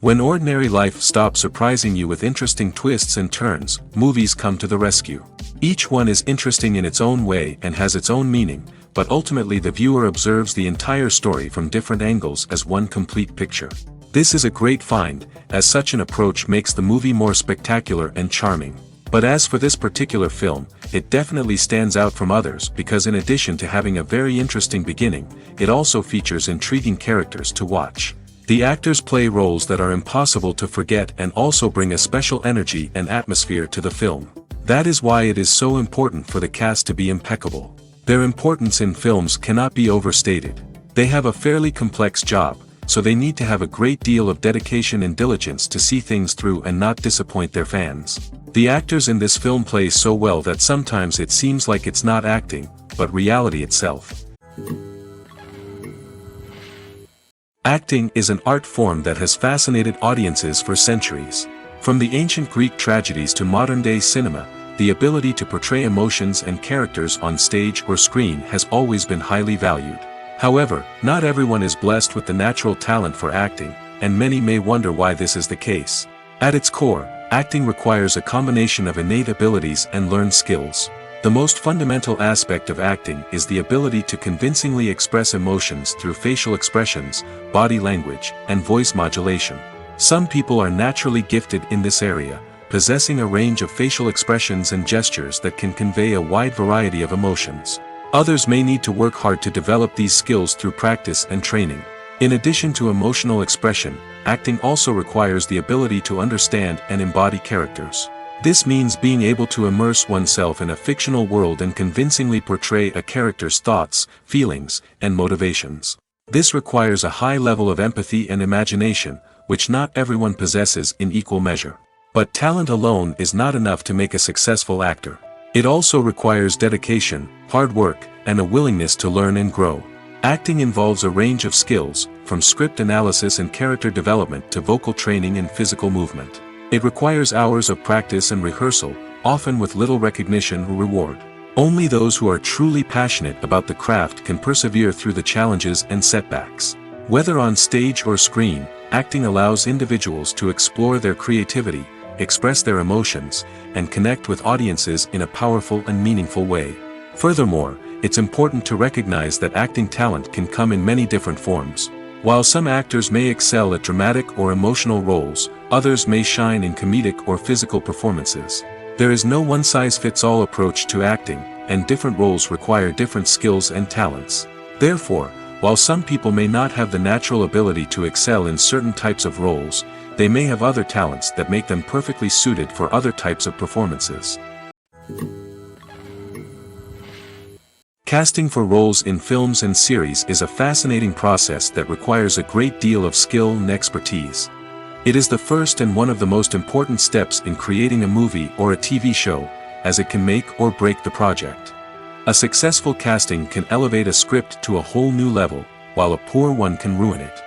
When ordinary life stops surprising you with interesting twists and turns, movies come to the rescue. Each one is interesting in its own way and has its own meaning, but ultimately the viewer observes the entire story from different angles as one complete picture. This is a great find, as such an approach makes the movie more spectacular and charming. But as for this particular film, it definitely stands out from others because in addition to having a very interesting beginning, it also features intriguing characters to watch. The actors play roles that are impossible to forget and also bring a special energy and atmosphere to the film. That is why it is so important for the cast to be impeccable. Their importance in films cannot be overstated. They have a fairly complex job, so they need to have a great deal of dedication and diligence to see things through and not disappoint their fans. The actors in this film play so well that sometimes it seems like it's not acting, but reality itself. Acting is an art form that has fascinated audiences for centuries. From the ancient Greek tragedies to modern-day cinema, the ability to portray emotions and characters on stage or screen has always been highly valued. However, not everyone is blessed with the natural talent for acting, and many may wonder why this is the case. At its core, acting requires a combination of innate abilities and learned skills. The most fundamental aspect of acting is the ability to convincingly express emotions through facial expressions, body language, and voice modulation. Some people are naturally gifted in this area, possessing a range of facial expressions and gestures that can convey a wide variety of emotions. Others may need to work hard to develop these skills through practice and training. In addition to emotional expression, acting also requires the ability to understand and embody characters. This means being able to immerse oneself in a fictional world and convincingly portray a character's thoughts, feelings, and motivations. This requires a high level of empathy and imagination, which not everyone possesses in equal measure. But talent alone is not enough to make a successful actor. It also requires dedication, hard work, and a willingness to learn and grow. Acting involves a range of skills, from script analysis and character development to vocal training and physical movement. It requires hours of practice and rehearsal, often with little recognition or reward. Only those who are truly passionate about the craft can persevere through the challenges and setbacks. Whether on stage or screen, acting allows individuals to explore their creativity, express their emotions, and connect with audiences in a powerful and meaningful way. Furthermore, it's important to recognize that acting talent can come in many different forms. While some actors may excel at dramatic or emotional roles, others may shine in comedic or physical performances. There is no one-size-fits-all approach to acting, and different roles require different skills and talents. Therefore, while some people may not have the natural ability to excel in certain types of roles, they may have other talents that make them perfectly suited for other types of performances. Casting for roles in films and series is a fascinating process that requires a great deal of skill and expertise. It is the first and one of the most important steps in creating a movie or a TV show, as it can make or break the project. A successful casting can elevate a script to a whole new level, while a poor one can ruin it.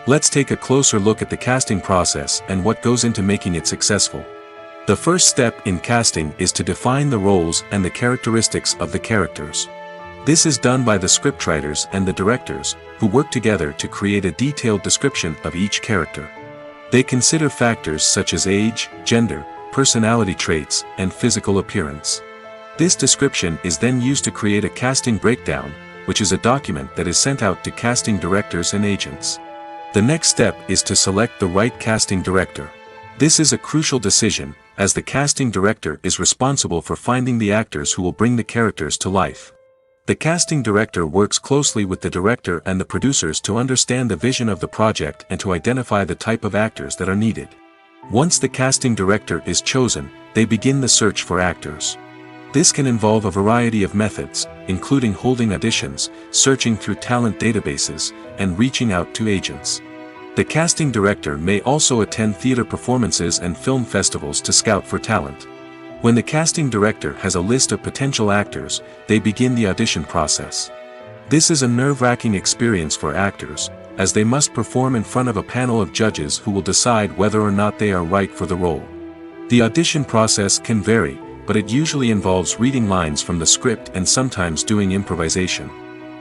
Let's take a closer look at the casting process and what goes into making it successful. The first step in casting is to define the roles and the characteristics of the characters. This is done by the scriptwriters and the directors, who work together to create a detailed description of each character. They consider factors such as age, gender, personality traits, and physical appearance. This description is then used to create a casting breakdown, which is a document that is sent out to casting directors and agents. The next step is to select the right casting director. This is a crucial decision, as the casting director is responsible for finding the actors who will bring the characters to life. The casting director works closely with the director and the producers to understand the vision of the project and to identify the type of actors that are needed. Once the casting director is chosen, they begin the search for actors. This can involve a variety of methods, including holding auditions, searching through talent databases, and reaching out to agents. The casting director may also attend theater performances and film festivals to scout for talent. When the casting director has a list of potential actors, they begin the audition process. This is a nerve-wracking experience for actors, as they must perform in front of a panel of judges who will decide whether or not they are right for the role. The audition process can vary, but it usually involves reading lines from the script and sometimes doing improvisation.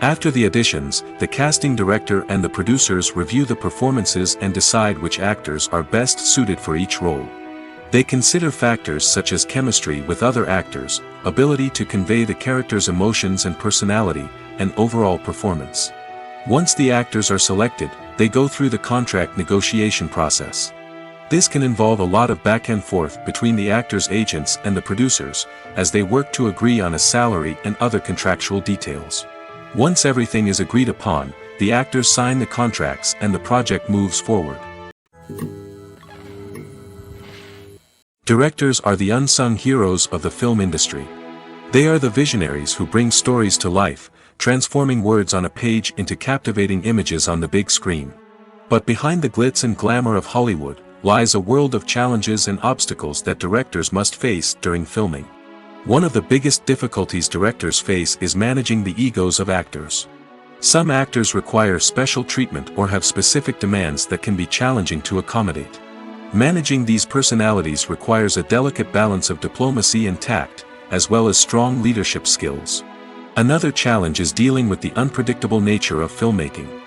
After the auditions, the casting director and the producers review the performances and decide which actors are best suited for each role. They consider factors such as chemistry with other actors, ability to convey the character's emotions and personality, and overall performance. Once the actors are selected, they go through the contract negotiation process. This can involve a lot of back and forth between the actors' agents and the producers, as they work to agree on a salary and other contractual details. Once everything is agreed upon, the actors sign the contracts and the project moves forward. Directors are the unsung heroes of the film industry. They are the visionaries who bring stories to life, transforming words on a page into captivating images on the big screen. But behind the glitz and glamour of Hollywood, lies a world of challenges and obstacles that directors must face during filming. One of the biggest difficulties directors face is managing the egos of actors. Some actors require special treatment or have specific demands that can be challenging to accommodate. Managing these personalities requires a delicate balance of diplomacy and tact, as well as strong leadership skills. Another challenge is dealing with the unpredictable nature of filmmaking.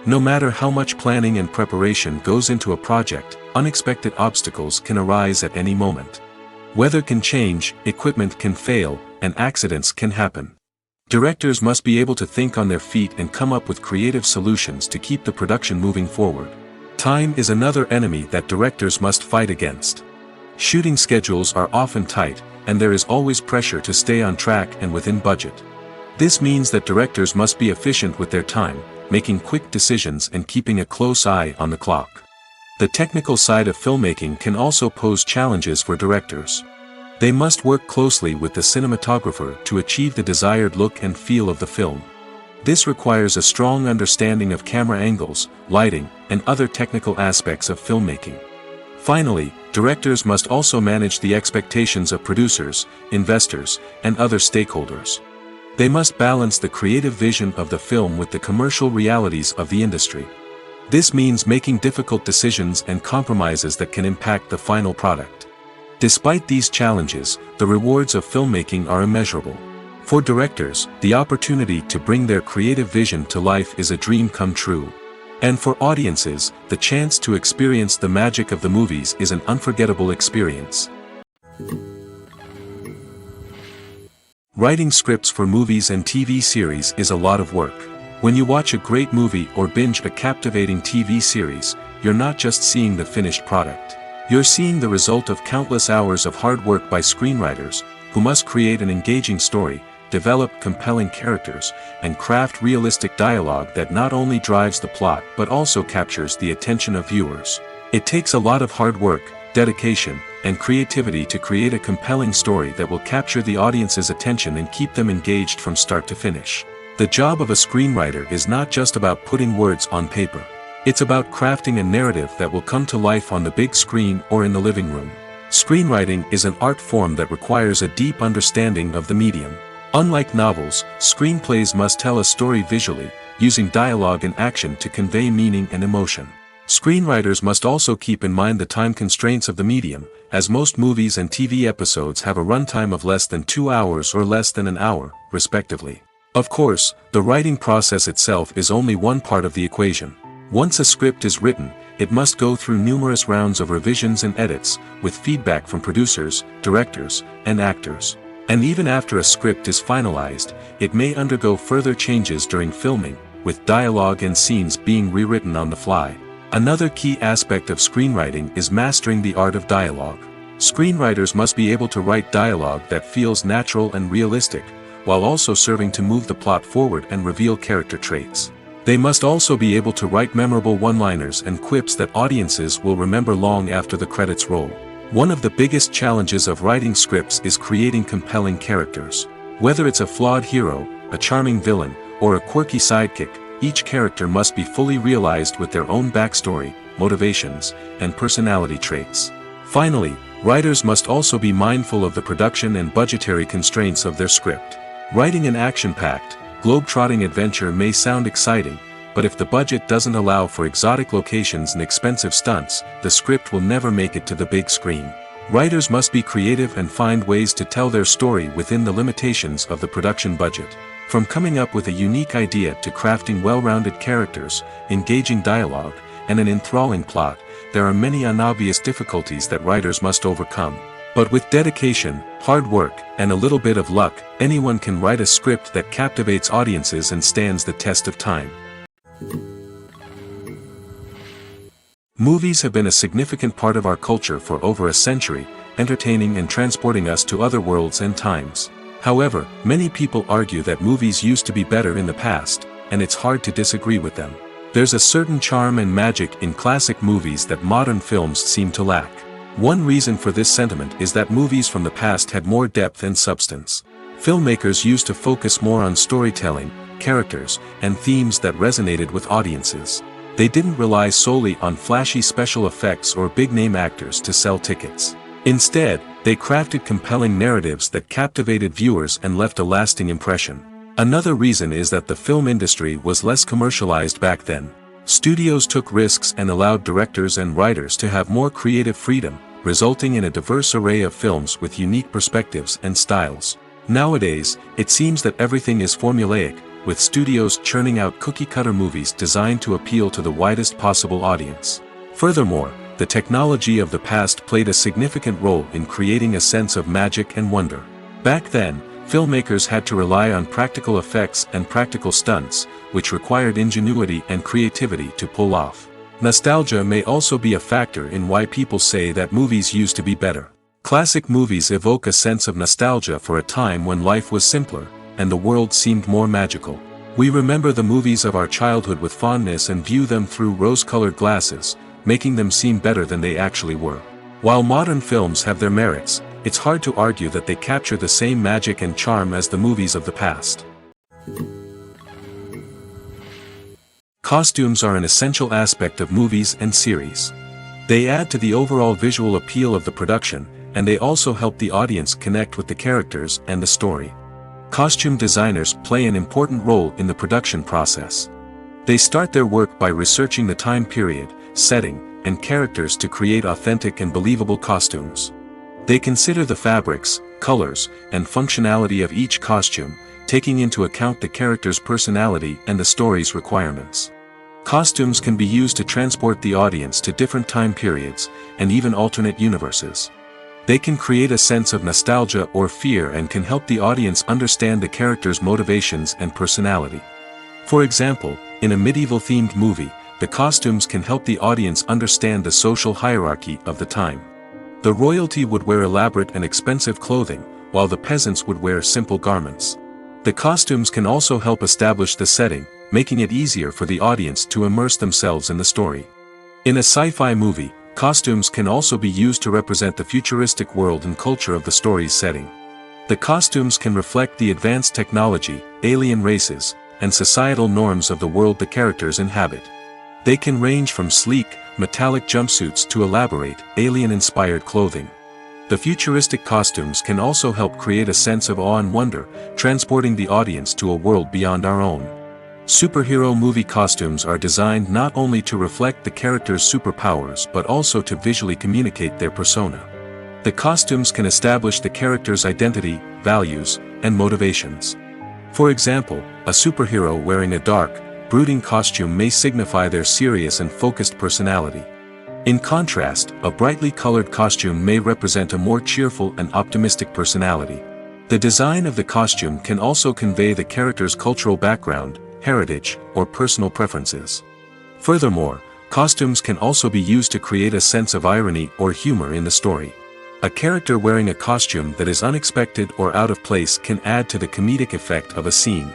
No matter how much planning and preparation goes into a project, unexpected obstacles can arise at any moment. Weather can change, equipment can fail, and accidents can happen. Directors must be able to think on their feet and come up with creative solutions to keep the production moving forward. Time is another enemy that directors must fight against. Shooting schedules are often tight, and there is always pressure to stay on track and within budget. This means that directors must be efficient with their time, making quick decisions and keeping a close eye on the clock. The technical side of filmmaking can also pose challenges for directors. They must work closely with the cinematographer to achieve the desired look and feel of the film. This requires a strong understanding of camera angles, lighting, and other technical aspects of filmmaking. Finally, directors must also manage the expectations of producers, investors, and other stakeholders. They must balance the creative vision of the film with the commercial realities of the industry. This means making difficult decisions and compromises that can impact the final product. Despite these challenges, the rewards of filmmaking are immeasurable. For directors, the opportunity to bring their creative vision to life is a dream come true. And for audiences, the chance to experience the magic of the movies is an unforgettable experience. Writing scripts for movies and TV series is a lot of work. When you watch a great movie or binge a captivating TV series, you're not just seeing the finished product. You're seeing the result of countless hours of hard work by screenwriters, who must create an engaging story, develop compelling characters, and craft realistic dialogue that not only drives the plot but also captures the attention of viewers. It takes a lot of hard work, dedication, and creativity to create a compelling story that will capture the audience's attention and keep them engaged from start to finish. The job of a screenwriter is not just about putting words on paper. It's about crafting a narrative that will come to life on the big screen or in the living room. Screenwriting is an art form that requires a deep understanding of the medium. Unlike novels, screenplays must tell a story visually, using dialogue and action to convey meaning and emotion. Screenwriters must also keep in mind the time constraints of the medium, as most movies and TV episodes have a runtime of less than 2 hours or less than an hour, respectively. Of course, the writing process itself is only one part of the equation. Once a script is written, it must go through numerous rounds of revisions and edits, with feedback from producers, directors, and actors. And even after a script is finalized, it may undergo further changes during filming, with dialogue and scenes being rewritten on the fly. Another key aspect of screenwriting is mastering the art of dialogue. Screenwriters must be able to write dialogue that feels natural and realistic, while also serving to move the plot forward and reveal character traits. They must also be able to write memorable one-liners and quips that audiences will remember long after the credits roll. One of the biggest challenges of writing scripts is creating compelling characters. Whether it's a flawed hero, a charming villain, or a quirky sidekick, each character must be fully realized with their own backstory, motivations, and personality traits. Finally, writers must also be mindful of the production and budgetary constraints of their script. Writing an action-packed, globe-trotting adventure may sound exciting, but if the budget doesn't allow for exotic locations and expensive stunts, the script will never make it to the big screen. Writers must be creative and find ways to tell their story within the limitations of the production budget. From coming up with a unique idea to crafting well-rounded characters, engaging dialogue, and an enthralling plot, there are many unobvious difficulties that writers must overcome. But with dedication, hard work, and a little bit of luck, anyone can write a script that captivates audiences and stands the test of time. Movies have been a significant part of our culture for over a century, entertaining and transporting us to other worlds and times. However, many people argue that movies used to be better in the past, and it's hard to disagree with them. There's a certain charm and magic in classic movies that modern films seem to lack. One reason for this sentiment is that movies from the past had more depth and substance. Filmmakers used to focus more on storytelling, characters, and themes that resonated with audiences. They didn't rely solely on flashy special effects or big-name actors to sell tickets. Instead, they crafted compelling narratives that captivated viewers and left a lasting impression. Another reason is that the film industry was less commercialized back then. Studios took risks and allowed directors and writers to have more creative freedom, resulting in a diverse array of films with unique perspectives and styles. Nowadays, it seems that everything is formulaic, with studios churning out cookie-cutter movies designed to appeal to the widest possible audience. Furthermore, the technology of the past played a significant role in creating a sense of magic and wonder. Back then, filmmakers had to rely on practical effects and practical stunts, which required ingenuity and creativity to pull off. Nostalgia may also be a factor in why people say that movies used to be better. Classic movies evoke a sense of nostalgia for a time when life was simpler, and the world seemed more magical. We remember the movies of our childhood with fondness and view them through rose-colored glasses, making them seem better than they actually were. While modern films have their merits, it's hard to argue that they capture the same magic and charm as the movies of the past. Costumes are an essential aspect of movies and series. They add to the overall visual appeal of the production, and they also help the audience connect with the characters and the story. Costume designers play an important role in the production process. They start their work by researching the time period, setting, and characters to create authentic and believable costumes. They consider the fabrics, colors, and functionality of each costume, taking into account the character's personality and the story's requirements. Costumes can be used to transport the audience to different time periods, and even alternate universes. They can create a sense of nostalgia or fear and can help the audience understand the character's motivations and personality. For example, in a medieval-themed movie, the costumes can help the audience understand the social hierarchy of the time. The royalty would wear elaborate and expensive clothing, while the peasants would wear simple garments. The costumes can also help establish the setting, making it easier for the audience to immerse themselves in the story. In a sci-fi movie, costumes can also be used to represent the futuristic world and culture of the story's setting. The costumes can reflect the advanced technology, alien races, and societal norms of the world the characters inhabit. They can range from sleek, metallic jumpsuits to elaborate, alien-inspired clothing. The futuristic costumes can also help create a sense of awe and wonder, transporting the audience to a world beyond our own. Superhero movie costumes are designed not only to reflect the character's superpowers but also to visually communicate their persona. The costumes can establish the character's identity, values, and motivations. For example, a superhero wearing a dark, brooding costume may signify their serious and focused personality. In contrast, a brightly colored costume may represent a more cheerful and optimistic personality. The design of the costume can also convey the character's cultural background, heritage, or personal preferences. Furthermore, costumes can also be used to create a sense of irony or humor in the story. A character wearing a costume that is unexpected or out of place can add to the comedic effect of a scene.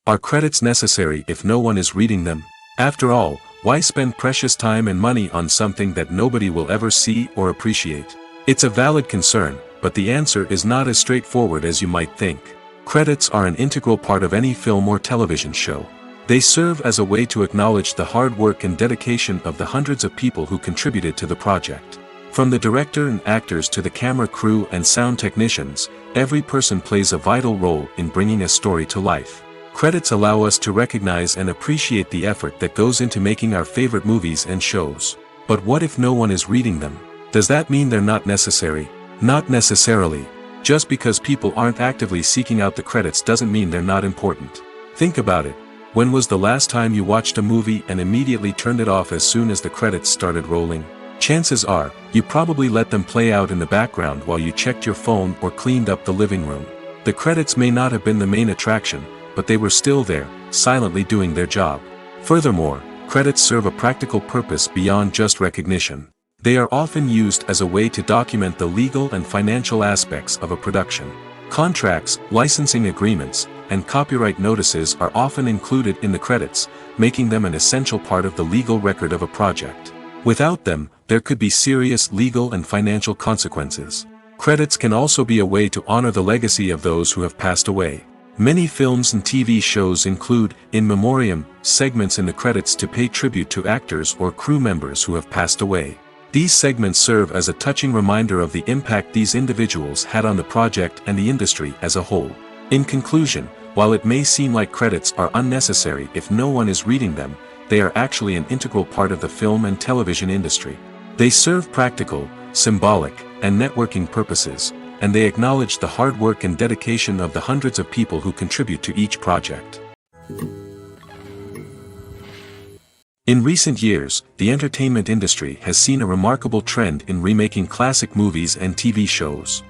Are credits necessary if no one is reading them? After all, why spend precious time and money on something that nobody will ever see or appreciate? It's a valid concern, but the answer is not as straightforward as you might think. Credits are an integral part of any film or television show. They serve as a way to acknowledge the hard work and dedication of the hundreds of people who contributed to the project. From the director and actors to the camera crew and sound technicians, every person plays a vital role in bringing a story to life. Credits allow us to recognize and appreciate the effort that goes into making our favorite movies and shows. But what if no one is reading them? Does that mean they're not necessary? Not necessarily. Just because people aren't actively seeking out the credits doesn't mean they're not important. Think about it. When was the last time you watched a movie and immediately turned it off as soon as the credits started rolling? Chances are, you probably let them play out in the background while you checked your phone or cleaned up the living room. The credits may not have been the main attraction, but they were still there, silently doing their job. Furthermore, credits serve a practical purpose beyond just recognition. They are often used as a way to document the legal and financial aspects of a production. Contracts, licensing agreements, and copyright notices are often included in the credits, making them an essential part of the legal record of a project. Without them, there could be serious legal and financial consequences. Credits can also be a way to honor the legacy of those who have passed away. Many films and TV shows include, in memoriam, segments in the credits to pay tribute to actors or crew members who have passed away. These segments serve as a touching reminder of the impact these individuals had on the project and the industry as a whole. In conclusion, while it may seem like credits are unnecessary if no one is reading them, they are actually an integral part of the film and television industry. They serve practical, symbolic, and networking purposes, and they acknowledge the hard work and dedication of the hundreds of people who contribute to each project. In recent years, the entertainment industry has seen a remarkable trend in remaking classic movies and TV shows.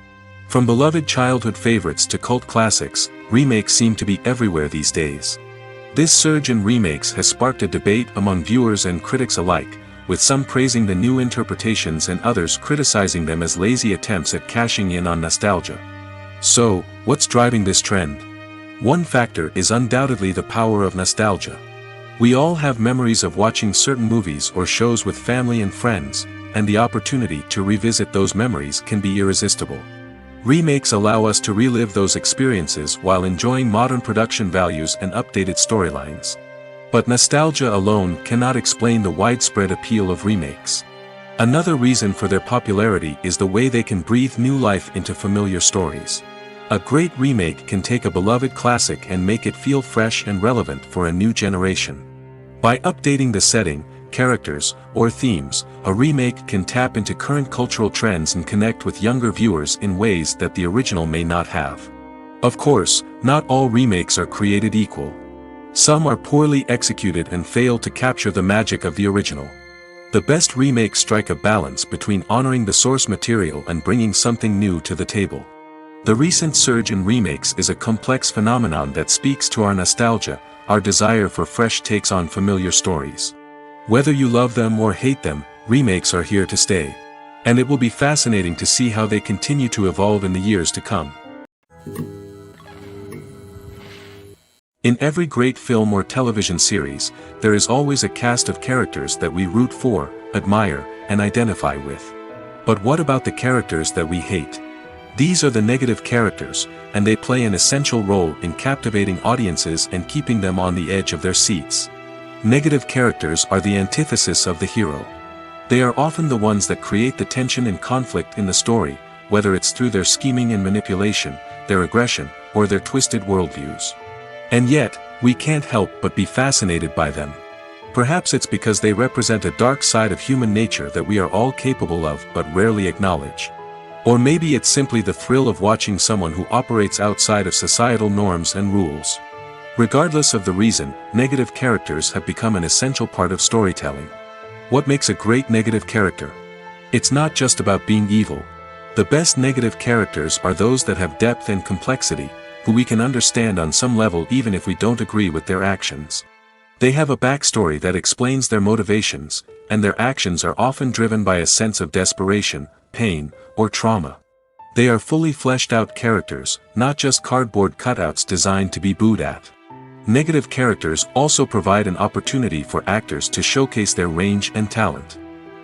From beloved childhood favorites to cult classics, remakes seem to be everywhere these days. This surge in remakes has sparked a debate among viewers and critics alike, with some praising the new interpretations and others criticizing them as lazy attempts at cashing in on nostalgia. So, what's driving this trend? One factor is undoubtedly the power of nostalgia. We all have memories of watching certain movies or shows with family and friends, and the opportunity to revisit those memories can be irresistible. Remakes allow us to relive those experiences while enjoying modern production values and updated storylines. But nostalgia alone cannot explain the widespread appeal of remakes. Another reason for their popularity is the way they can breathe new life into familiar stories. A great remake can take a beloved classic and make it feel fresh and relevant for a new generation. By updating the setting, characters, or themes, a remake can tap into current cultural trends and connect with younger viewers in ways that the original may not have. Of course, not all remakes are created equal. Some are poorly executed and fail to capture the magic of the original. The best remakes strike a balance between honoring the source material and bringing something new to the table. The recent surge in remakes is a complex phenomenon that speaks to our nostalgia, our desire for fresh takes on familiar stories. Whether you love them or hate them, remakes are here to stay. And it will be fascinating to see how they continue to evolve in the years to come. In every great film or television series, there is always a cast of characters that we root for, admire, and identify with. But what about the characters that we hate? These are the negative characters, and they play an essential role in captivating audiences and keeping them on the edge of their seats. Negative characters are the antithesis of the hero. They are often the ones that create the tension and conflict in the story, whether it's through their scheming and manipulation, their aggression, or their twisted worldviews. And yet, we can't help but be fascinated by them. Perhaps it's because they represent a dark side of human nature that we are all capable of but rarely acknowledge. Or maybe it's simply the thrill of watching someone who operates outside of societal norms and rules. Regardless of the reason, negative characters have become an essential part of storytelling. What makes a great negative character? It's not just about being evil. The best negative characters are those that have depth and complexity, who we can understand on some level even if we don't agree with their actions. They have a backstory that explains their motivations, and their actions are often driven by a sense of desperation, pain, or trauma. They are fully fleshed out characters, not just cardboard cutouts designed to be booed at. Negative characters also provide an opportunity for actors to showcase their range and talent.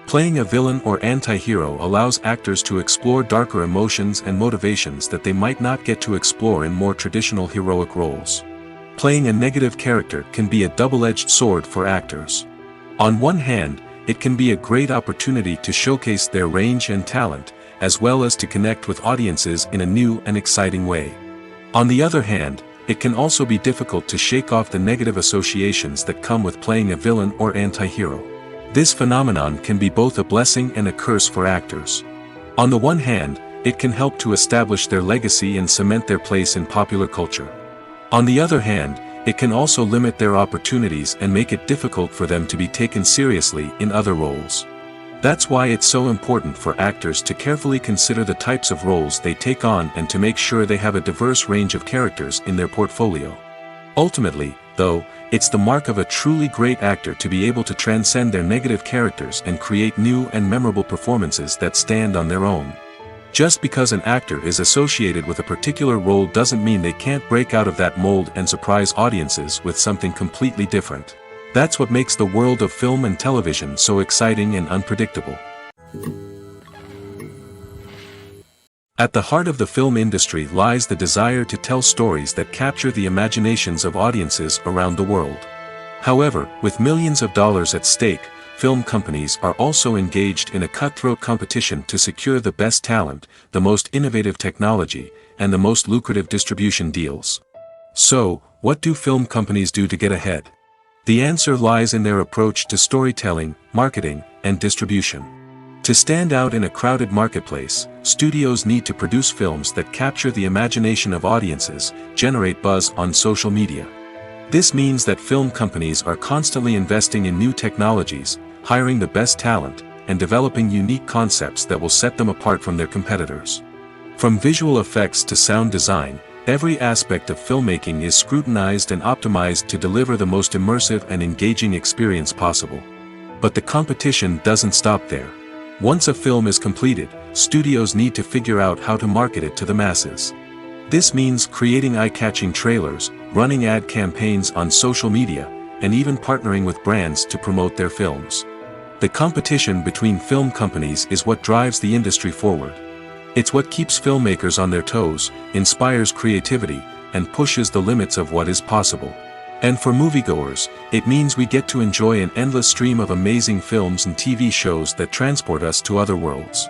Playing a villain or anti-hero allows actors to explore darker emotions and motivations that they might not get to explore in more traditional heroic roles. Playing a negative character can be a double-edged sword for actors. On one hand, it can be a great opportunity to showcase their range and talent, as well as to connect with audiences in a new and exciting way. On the other hand, it can also be difficult to shake off the negative associations that come with playing a villain or anti-hero. This phenomenon can be both a blessing and a curse for actors. On the one hand, it can help to establish their legacy and cement their place in popular culture. On the other hand, it can also limit their opportunities and make it difficult for them to be taken seriously in other roles. That's why it's so important for actors to carefully consider the types of roles they take on and to make sure they have a diverse range of characters in their portfolio. Ultimately, though, it's the mark of a truly great actor to be able to transcend their negative characters and create new and memorable performances that stand on their own. Just because an actor is associated with a particular role doesn't mean they can't break out of that mold and surprise audiences with something completely different. That's what makes the world of film and television so exciting and unpredictable. At the heart of the film industry lies the desire to tell stories that capture the imaginations of audiences around the world. However, with millions of dollars at stake, film companies are also engaged in a cutthroat competition to secure the best talent, the most innovative technology, and the most lucrative distribution deals. So, what do film companies do to get ahead? The answer lies in their approach to storytelling, marketing, and distribution. To stand out in a crowded marketplace, studios need to produce films that capture the imagination of audiences, generate buzz on social media. This means that film companies are constantly investing in new technologies, hiring the best talent, and developing unique concepts that will set them apart from their competitors. From visual effects to sound design, every aspect of filmmaking is scrutinized and optimized to deliver the most immersive and engaging experience possible. But the competition doesn't stop there. Once a film is completed, studios need to figure out how to market it to the masses. This means creating eye-catching trailers, running ad campaigns on social media, and even partnering with brands to promote their films. The competition between film companies is what drives the industry forward. It's what keeps filmmakers on their toes, inspires creativity, and pushes the limits of what is possible. And for moviegoers, it means we get to enjoy an endless stream of amazing films and TV shows that transport us to other worlds.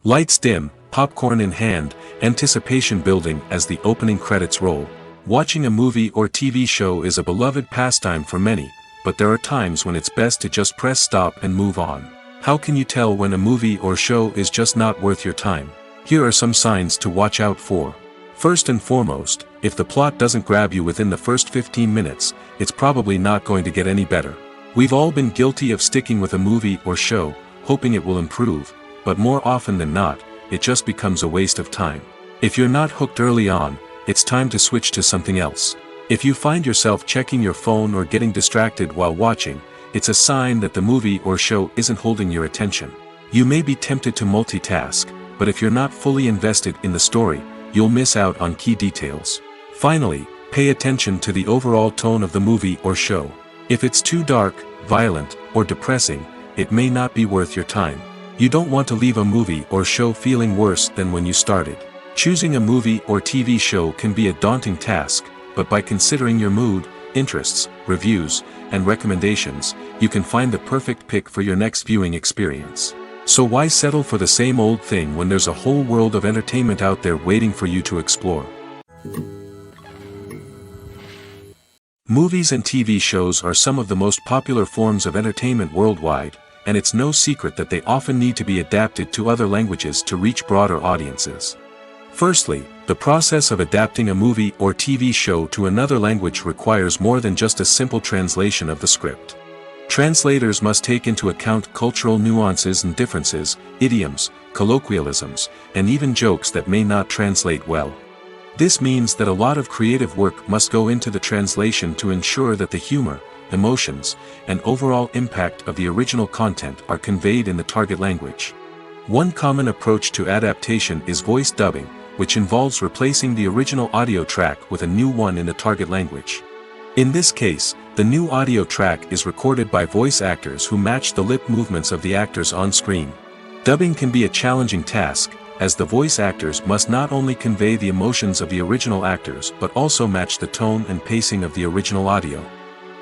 Lights dim, popcorn in hand, anticipation building as the opening credits roll. Watching a movie or TV show is a beloved pastime for many, but there are times when it's best to just press stop and move on. How can you tell when a movie or show is just not worth your time? Here are some signs to watch out for. First and foremost, if the plot doesn't grab you within the first 15 minutes, it's probably not going to get any better. We've all been guilty of sticking with a movie or show, hoping it will improve, but more often than not, it just becomes a waste of time. If you're not hooked early on, it's time to switch to something else. If you find yourself checking your phone or getting distracted while watching, it's a sign that the movie or show isn't holding your attention. You may be tempted to multitask, but if you're not fully invested in the story, you'll miss out on key details. Finally, pay attention to the overall tone of the movie or show. If it's too dark, violent, or depressing, it may not be worth your time. You don't want to leave a movie or show feeling worse than when you started. Choosing a movie or TV show can be a daunting task, but by considering your mood, interests, reviews, and recommendations, you can find the perfect pick for your next viewing experience. So why settle for the same old thing when there's a whole world of entertainment out there waiting for you to explore? Movies and TV shows are some of the most popular forms of entertainment worldwide, and it's no secret that they often need to be adapted to other languages to reach broader audiences. Firstly, the process of adapting a movie or TV show to another language requires more than just a simple translation of the script. Translators must take into account cultural nuances and differences, idioms, colloquialisms, and even jokes that may not translate well. This means that a lot of creative work must go into the translation to ensure that the humor, emotions, and overall impact of the original content are conveyed in the target language. One common approach to adaptation is voice dubbing, which involves replacing the original audio track with a new one in the target language. In this case, the new audio track is recorded by voice actors who match the lip movements of the actors on screen. Dubbing can be a challenging task, as the voice actors must not only convey the emotions of the original actors but also match the tone and pacing of the original audio.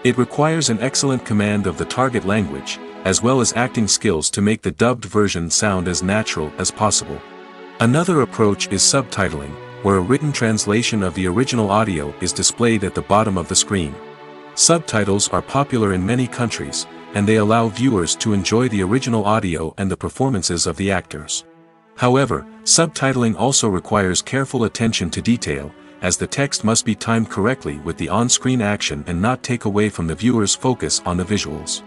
It requires an excellent command of the target language, as well as acting skills to make the dubbed version sound as natural as possible. Another approach is subtitling, where a written translation of the original audio is displayed at the bottom of the screen. Subtitles are popular in many countries, and they allow viewers to enjoy the original audio and the performances of the actors. However, subtitling also requires careful attention to detail, as the text must be timed correctly with the on-screen action and not take away from the viewer's focus on the visuals.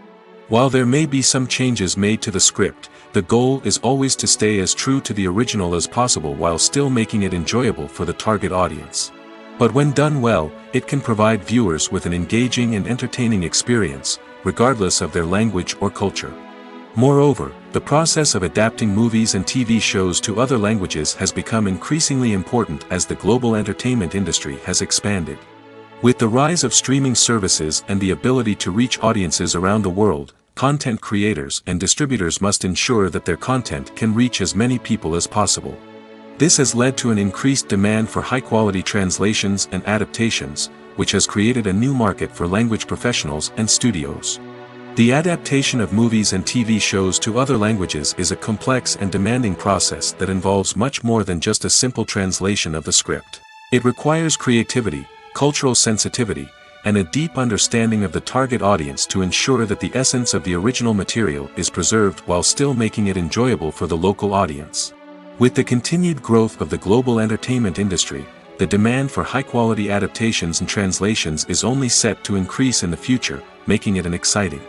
While there may be some changes made to the script, the goal is always to stay as true to the original as possible while still making it enjoyable for the target audience. But when done well, it can provide viewers with an engaging and entertaining experience, regardless of their language or culture. Moreover, the process of adapting movies and TV shows to other languages has become increasingly important as the global entertainment industry has expanded. With the rise of streaming services and the ability to reach audiences around the world, content creators and distributors must ensure that their content can reach as many people as possible. This has led to an increased demand for high-quality translations and adaptations, which has created a new market for language professionals and studios. The adaptation of movies and TV shows to other languages is a complex and demanding process that involves much more than just a simple translation of the script. It requires creativity, cultural sensitivity, and a deep understanding of the target audience to ensure that the essence of the original material is preserved while still making it enjoyable for the local audience. With the continued growth of the global entertainment industry, the demand for high-quality adaptations and translations is only set to increase in the future, making it exciting.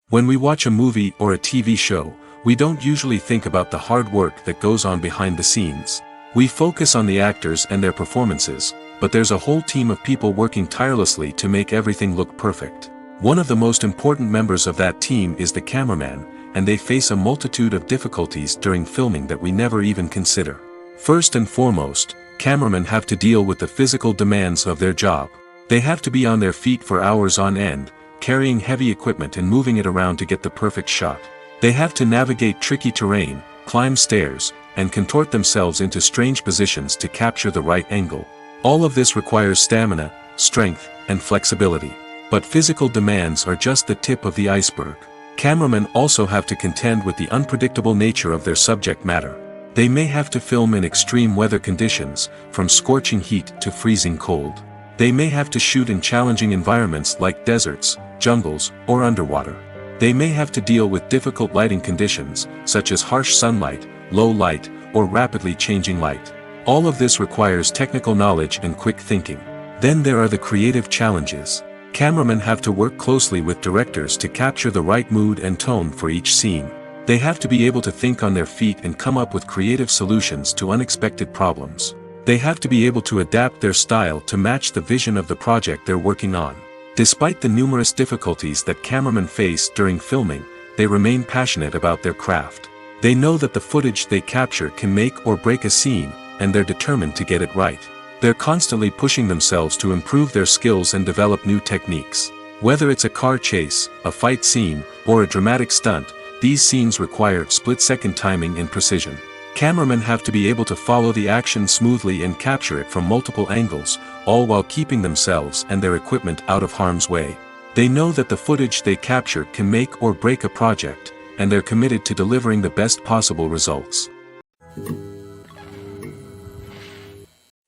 When we watch a movie or a TV show, we don't usually think about the hard work that goes on behind the scenes. We focus on the actors and their performances, but there's a whole team of people working tirelessly to make everything look perfect. One of the most important members of that team is the cameraman, and they face a multitude of difficulties during filming that we never even consider. First and foremost, cameramen have to deal with the physical demands of their job. They have to be on their feet for hours on end, carrying heavy equipment and moving it around to get the perfect shot. They have to navigate tricky terrain, climb stairs, and contort themselves into strange positions to capture the right angle. All of this requires stamina, strength, and flexibility. But physical demands are just the tip of the iceberg. Cameramen also have to contend with the unpredictable nature of their subject matter. They may have to film in extreme weather conditions, from scorching heat to freezing cold. They may have to shoot in challenging environments like deserts, jungles, or underwater. They may have to deal with difficult lighting conditions, such as harsh sunlight, low light, or rapidly changing light. All of this requires technical knowledge and quick thinking. Then there are the creative challenges. Cameramen have to work closely with directors to capture the right mood and tone for each scene. They have to be able to think on their feet and come up with creative solutions to unexpected problems. They have to be able to adapt their style to match the vision of the project they're working on. Despite the numerous difficulties that cameramen face during filming, they remain passionate about their craft. They know that the footage they capture can make or break a scene, and they're determined to get it right. They're constantly pushing themselves to improve their skills and develop new techniques. Whether it's a car chase, a fight scene, or a dramatic stunt, these scenes require split-second timing and precision. Cameramen have to be able to follow the action smoothly and capture it from multiple angles, all while keeping themselves and their equipment out of harm's way. They know that the footage they capture can make or break a project, and they're committed to delivering the best possible results.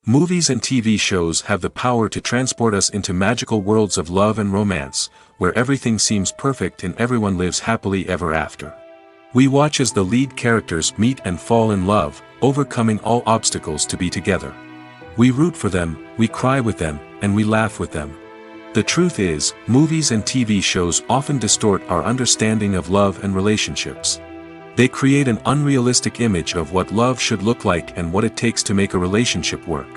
Movies and TV shows have the power to transport us into magical worlds of love and romance, where everything seems perfect and everyone lives happily ever after. We watch as the lead characters meet and fall in love, overcoming all obstacles to be together. We root for them, we cry with them, and we laugh with them. The truth is, movies and TV shows often distort our understanding of love and relationships. They create an unrealistic image of what love should look like and what it takes to make a relationship work.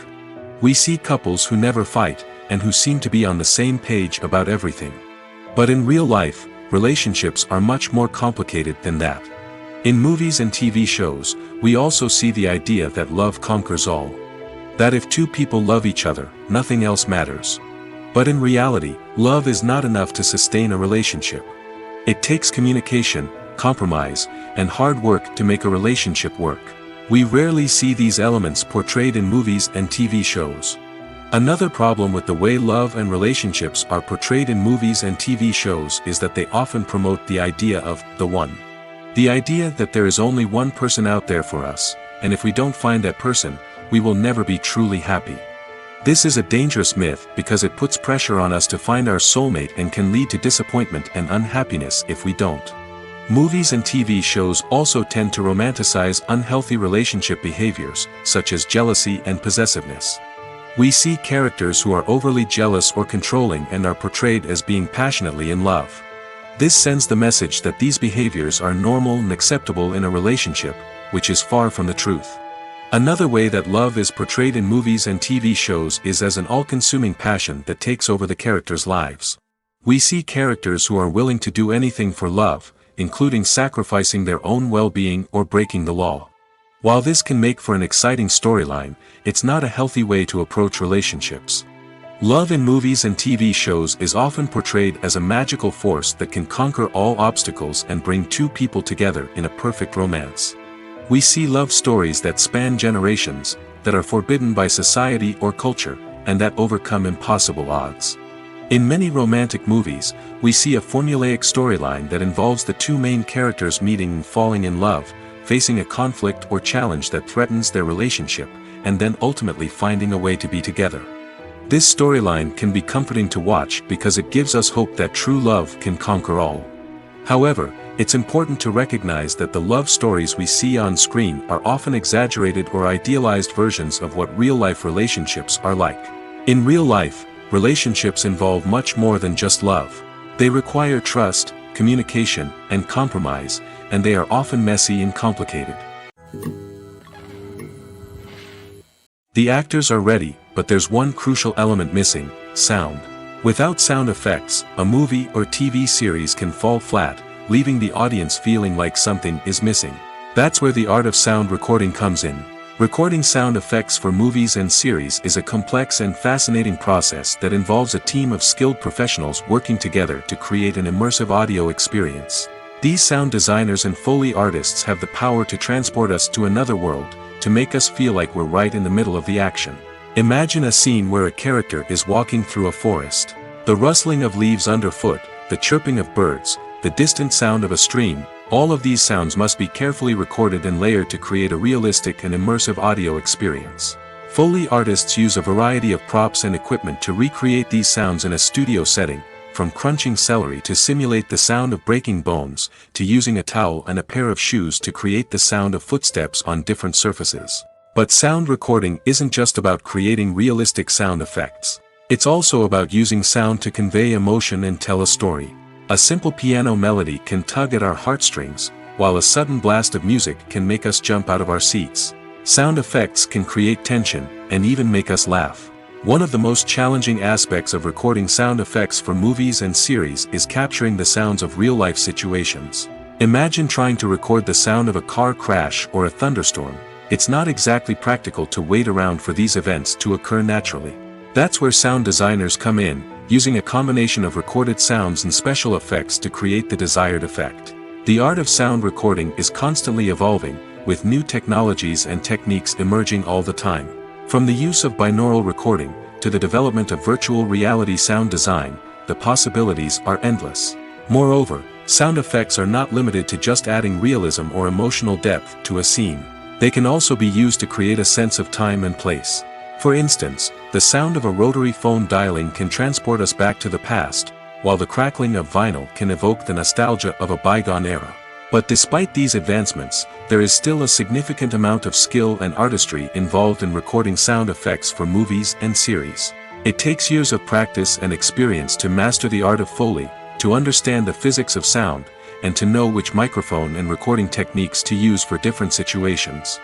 We see couples who never fight, and who seem to be on the same page about everything. But in real life, relationships are much more complicated than that. In movies and TV shows, we also see the idea that love conquers all. That if two people love each other, nothing else matters. But in reality, love is not enough to sustain a relationship. It takes communication, compromise, and hard work to make a relationship work. We rarely see these elements portrayed in movies and TV shows. Another problem with the way love and relationships are portrayed in movies and TV shows is that they often promote the idea of the one. The idea that there is only one person out there for us, and if we don't find that person, we will never be truly happy. This is a dangerous myth because it puts pressure on us to find our soulmate and can lead to disappointment and unhappiness if we don't. Movies and TV shows also tend to romanticize unhealthy relationship behaviors, such as jealousy and possessiveness. We see characters who are overly jealous or controlling and are portrayed as being passionately in love. This sends the message that these behaviors are normal and acceptable in a relationship, which is far from the truth. Another way that love is portrayed in movies and TV shows is as an all-consuming passion that takes over the characters' lives. We see characters who are willing to do anything for love, including sacrificing their own well-being or breaking the law. While this can make for an exciting storyline, it's not a healthy way to approach relationships. Love in movies and TV shows is often portrayed as a magical force that can conquer all obstacles and bring two people together in a perfect romance. We see love stories that span generations, that are forbidden by society or culture, and that overcome impossible odds. In many romantic movies, we see a formulaic storyline that involves the two main characters meeting and falling in love, facing a conflict or challenge that threatens their relationship, and then ultimately finding a way to be together. This storyline can be comforting to watch because it gives us hope that true love can conquer all. However, it's important to recognize that the love stories we see on screen are often exaggerated or idealized versions of what real-life relationships are like. In real life, relationships involve much more than just love. They require trust, communication, and compromise, and they are often messy and complicated. The actors are ready, but there's one crucial element missing: sound. Without sound effects, a movie or TV series can fall flat, leaving the audience feeling like something is missing. That's where the art of sound recording comes in. Recording sound effects for movies and series is a complex and fascinating process that involves a team of skilled professionals working together to create an immersive audio experience. These sound designers and Foley artists have the power to transport us to another world, to make us feel like we're right in the middle of the action. Imagine a scene where a character is walking through a forest. The rustling of leaves underfoot, the chirping of birds, the distant sound of a stream, all of these sounds must be carefully recorded and layered to create a realistic and immersive audio experience. Foley artists use a variety of props and equipment to recreate these sounds in a studio setting, from crunching celery to simulate the sound of breaking bones, to using a towel and a pair of shoes to create the sound of footsteps on different surfaces. But sound recording isn't just about creating realistic sound effects. It's also about using sound to convey emotion and tell a story. A simple piano melody can tug at our heartstrings, while a sudden blast of music can make us jump out of our seats. Sound effects can create tension, and even make us laugh. One of the most challenging aspects of recording sound effects for movies and series is capturing the sounds of real-life situations. Imagine trying to record the sound of a car crash or a thunderstorm. It's not exactly practical to wait around for these events to occur naturally. That's where sound designers come in, using a combination of recorded sounds and special effects to create the desired effect. The art of sound recording is constantly evolving, with new technologies and techniques emerging all the time. From the use of binaural recording, to the development of virtual reality sound design, the possibilities are endless. Moreover, sound effects are not limited to just adding realism or emotional depth to a scene. They can also be used to create a sense of time and place. For instance, the sound of a rotary phone dialing can transport us back to the past, while the crackling of vinyl can evoke the nostalgia of a bygone era. But despite these advancements, there is still a significant amount of skill and artistry involved in recording sound effects for movies and series. It takes years of practice and experience to master the art of Foley, to understand the physics of sound, and to know which microphone and recording techniques to use for different situations.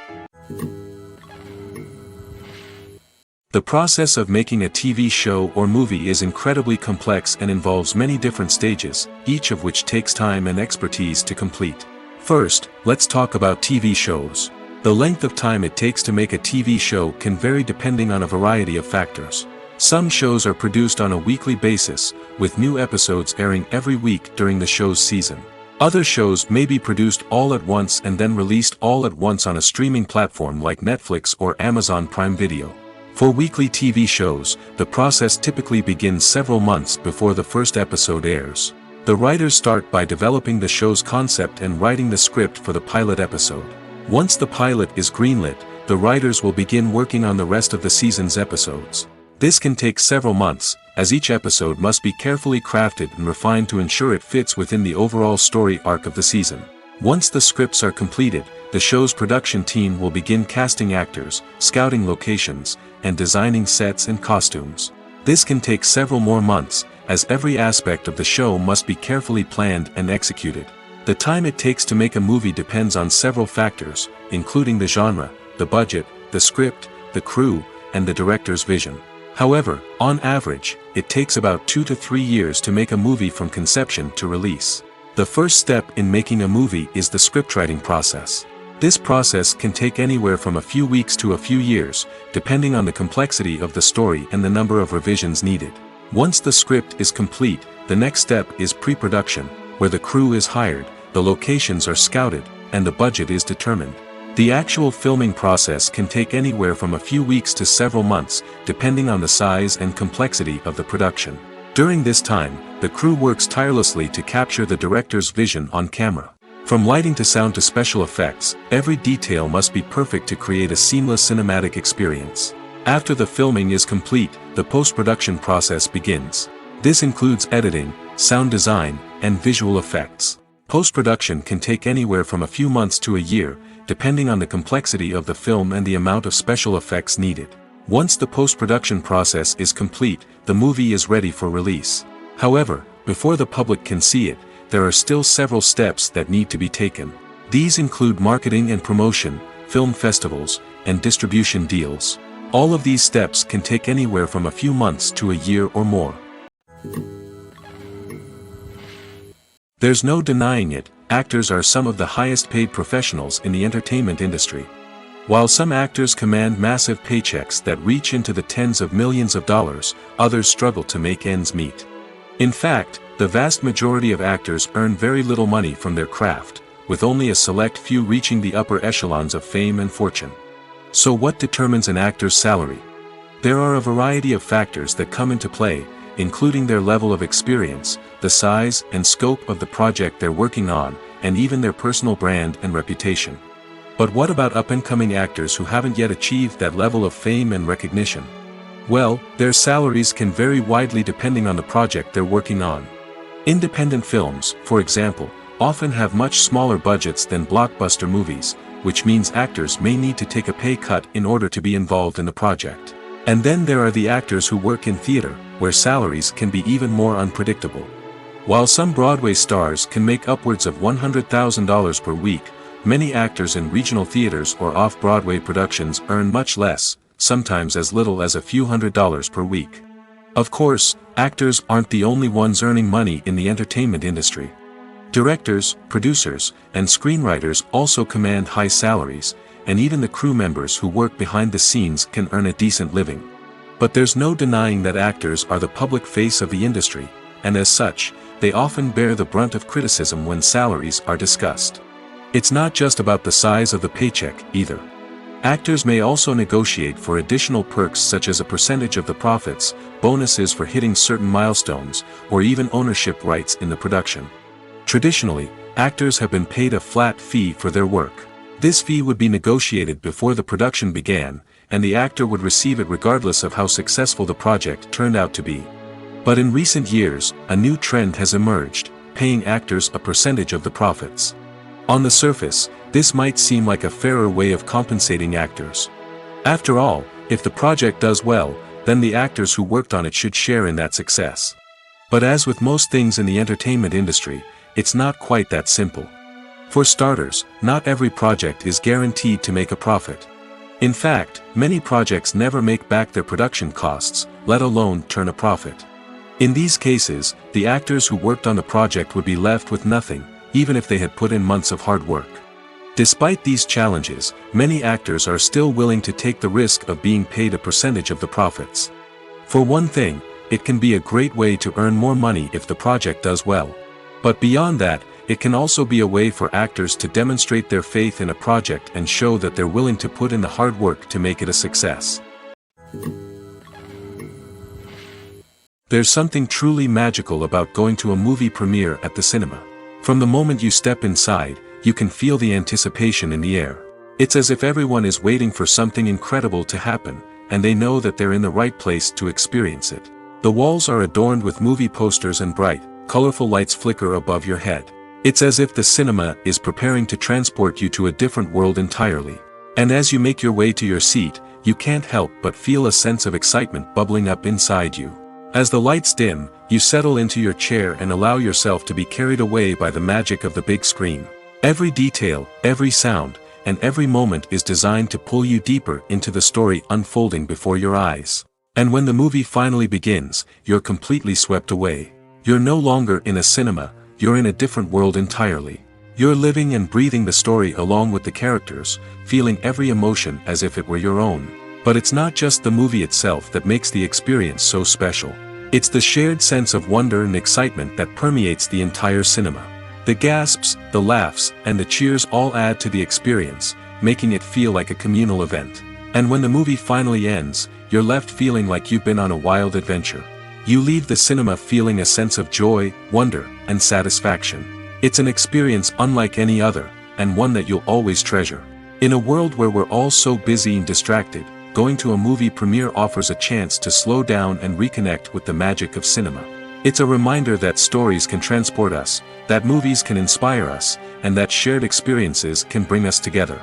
The process of making a TV show or movie is incredibly complex and involves many different stages, each of which takes time and expertise to complete. First, let's talk about TV shows. The length of time it takes to make a TV show can vary depending on a variety of factors. Some shows are produced on a weekly basis, with new episodes airing every week during the show's season. Other shows may be produced all at once and then released all at once on a streaming platform like Netflix or Amazon Prime Video. For weekly TV shows, the process typically begins several months before the first episode airs. The writers start by developing the show's concept and writing the script for the pilot episode. Once the pilot is greenlit, the writers will begin working on the rest of the season's episodes. This can take several months, as each episode must be carefully crafted and refined to ensure it fits within the overall story arc of the season. Once the scripts are completed, the show's production team will begin casting actors, scouting locations, and designing sets and costumes. This can take several more months, as every aspect of the show must be carefully planned and executed. The time it takes to make a movie depends on several factors, including the genre, the budget, the script, the crew, and the director's vision. However, on average, it takes about 2 to 3 years to make a movie from conception to release. The first step in making a movie is the scriptwriting process. This process can take anywhere from a few weeks to a few years, depending on the complexity of the story and the number of revisions needed. Once the script is complete, the next step is pre-production, where the crew is hired, the locations are scouted, and the budget is determined. The actual filming process can take anywhere from a few weeks to several months, depending on the size and complexity of the production. During this time, the crew works tirelessly to capture the director's vision on camera. From lighting to sound to special effects, every detail must be perfect to create a seamless cinematic experience. After the filming is complete, the post-production process begins. This includes editing, sound design, and visual effects. Post-production can take anywhere from a few months to a year, depending on the complexity of the film and the amount of special effects needed. Once the post-production process is complete, the movie is ready for release. However, before the public can see it, there are still several steps that need to be taken. These include marketing and promotion, film festivals, and distribution deals. All of these steps can take anywhere from a few months to a year or more. There's no denying it, actors are some of the highest paid professionals in the entertainment industry. While some actors command massive paychecks that reach into the tens of millions of dollars, others struggle to make ends meet. In fact, the vast majority of actors earn very little money from their craft, with only a select few reaching the upper echelons of fame and fortune. So what determines an actor's salary? There are a variety of factors that come into play, including their level of experience, the size and scope of the project they're working on, and even their personal brand and reputation. But what about up-and-coming actors who haven't yet achieved that level of fame and recognition? Well, their salaries can vary widely depending on the project they're working on. Independent films, for example, often have much smaller budgets than blockbuster movies, which means actors may need to take a pay cut in order to be involved in the project. And then there are the actors who work in theater, where salaries can be even more unpredictable. While some Broadway stars can make upwards of $100,000 per week, many actors in regional theaters or off-Broadway productions earn much less, sometimes as little as a few $100s per week. Of course, actors aren't the only ones earning money in the entertainment industry. Directors, producers, and screenwriters also command high salaries, and even the crew members who work behind the scenes can earn a decent living. But there's no denying that actors are the public face of the industry, and as such, they often bear the brunt of criticism when salaries are discussed. It's not just about the size of the paycheck, either. Actors may also negotiate for additional perks such as a percentage of the profits, bonuses for hitting certain milestones, or even ownership rights in the production. Traditionally, actors have been paid a flat fee for their work. This fee would be negotiated before the production began, and the actor would receive it regardless of how successful the project turned out to be. But in recent years, a new trend has emerged, paying actors a percentage of the profits. On the surface, this might seem like a fairer way of compensating actors. After all, if the project does well, then the actors who worked on it should share in that success. But as with most things in the entertainment industry, it's not quite that simple. For starters, not every project is guaranteed to make a profit. In fact, many projects never make back their production costs, let alone turn a profit. In these cases, the actors who worked on the project would be left with nothing, even if they had put in months of hard work. Despite these challenges, many actors are still willing to take the risk of being paid a percentage of the profits. For one thing, it can be a great way to earn more money if the project does well. But beyond that, it can also be a way for actors to demonstrate their faith in a project and show that they're willing to put in the hard work to make it a success. There's something truly magical about going to a movie premiere at the cinema. From the moment you step inside, you can feel the anticipation in the air. It's as if everyone is waiting for something incredible to happen, and they know that they're in the right place to experience it. The walls are adorned with movie posters and bright, colorful lights flicker above your head. It's as if the cinema is preparing to transport you to a different world entirely. And as you make your way to your seat, you can't help but feel a sense of excitement bubbling up inside you. As the lights dim, you settle into your chair and allow yourself to be carried away by the magic of the big screen. Every detail, every sound, and every moment is designed to pull you deeper into the story unfolding before your eyes. And when the movie finally begins, you're completely swept away. You're no longer in a cinema, you're in a different world entirely. You're living and breathing the story along with the characters, feeling every emotion as if it were your own. But it's not just the movie itself that makes the experience so special. It's the shared sense of wonder and excitement that permeates the entire cinema. The gasps, the laughs, and the cheers all add to the experience, making it feel like a communal event. And when the movie finally ends, you're left feeling like you've been on a wild adventure. You leave the cinema feeling a sense of joy, wonder, and satisfaction. It's an experience unlike any other, and one that you'll always treasure. In a world where we're all so busy and distracted, going to a movie premiere offers a chance to slow down and reconnect with the magic of cinema. It's a reminder that stories can transport us, that movies can inspire us, and that shared experiences can bring us together.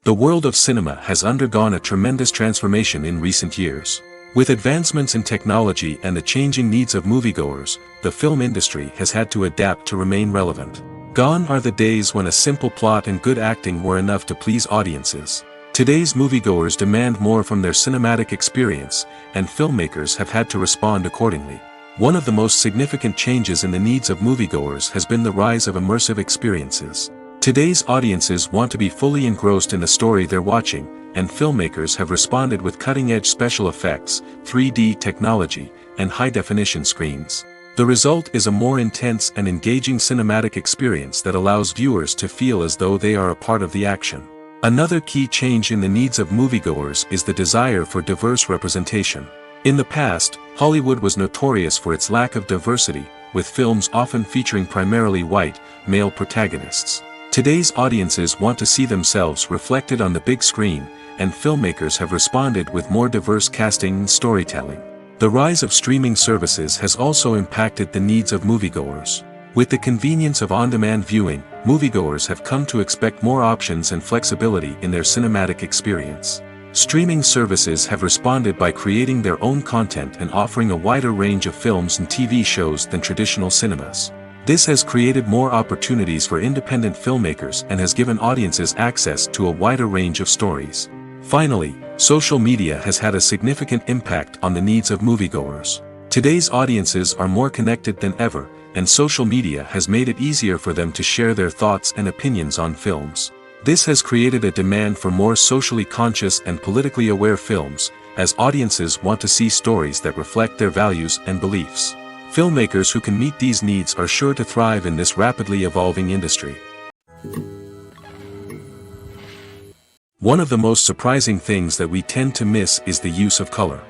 The world of cinema has undergone a tremendous transformation in recent years. With advancements in technology and the changing needs of moviegoers, the film industry has had to adapt to remain relevant. Gone are the days when a simple plot and good acting were enough to please audiences. Today's moviegoers demand more from their cinematic experience, and filmmakers have had to respond accordingly. One of the most significant changes in the needs of moviegoers has been the rise of immersive experiences. Today's audiences want to be fully engrossed in the story they're watching, and filmmakers have responded with cutting-edge special effects, 3D technology, and high-definition screens. The result is a more intense and engaging cinematic experience that allows viewers to feel as though they are a part of the action. Another key change in the needs of moviegoers is the desire for diverse representation. In the past, Hollywood was notorious for its lack of diversity, with films often featuring primarily white, male protagonists. Today's audiences want to see themselves reflected on the big screen, and filmmakers have responded with more diverse casting and storytelling. The rise of streaming services has also impacted the needs of moviegoers. With the convenience of on-demand viewing, moviegoers have come to expect more options and flexibility in their cinematic experience. Streaming services have responded by creating their own content and offering a wider range of films and TV shows than traditional cinemas. This has created more opportunities for independent filmmakers and has given audiences access to a wider range of stories. Finally, social media has had a significant impact on the needs of moviegoers. Today's audiences are more connected than ever, and social media has made it easier for them to share their thoughts and opinions on films. This has created a demand for more socially conscious and politically aware films, as audiences want to see stories that reflect their values and beliefs. Filmmakers who can meet these needs are sure to thrive in this rapidly evolving industry. One of the most surprising things that we tend to miss is the use of color.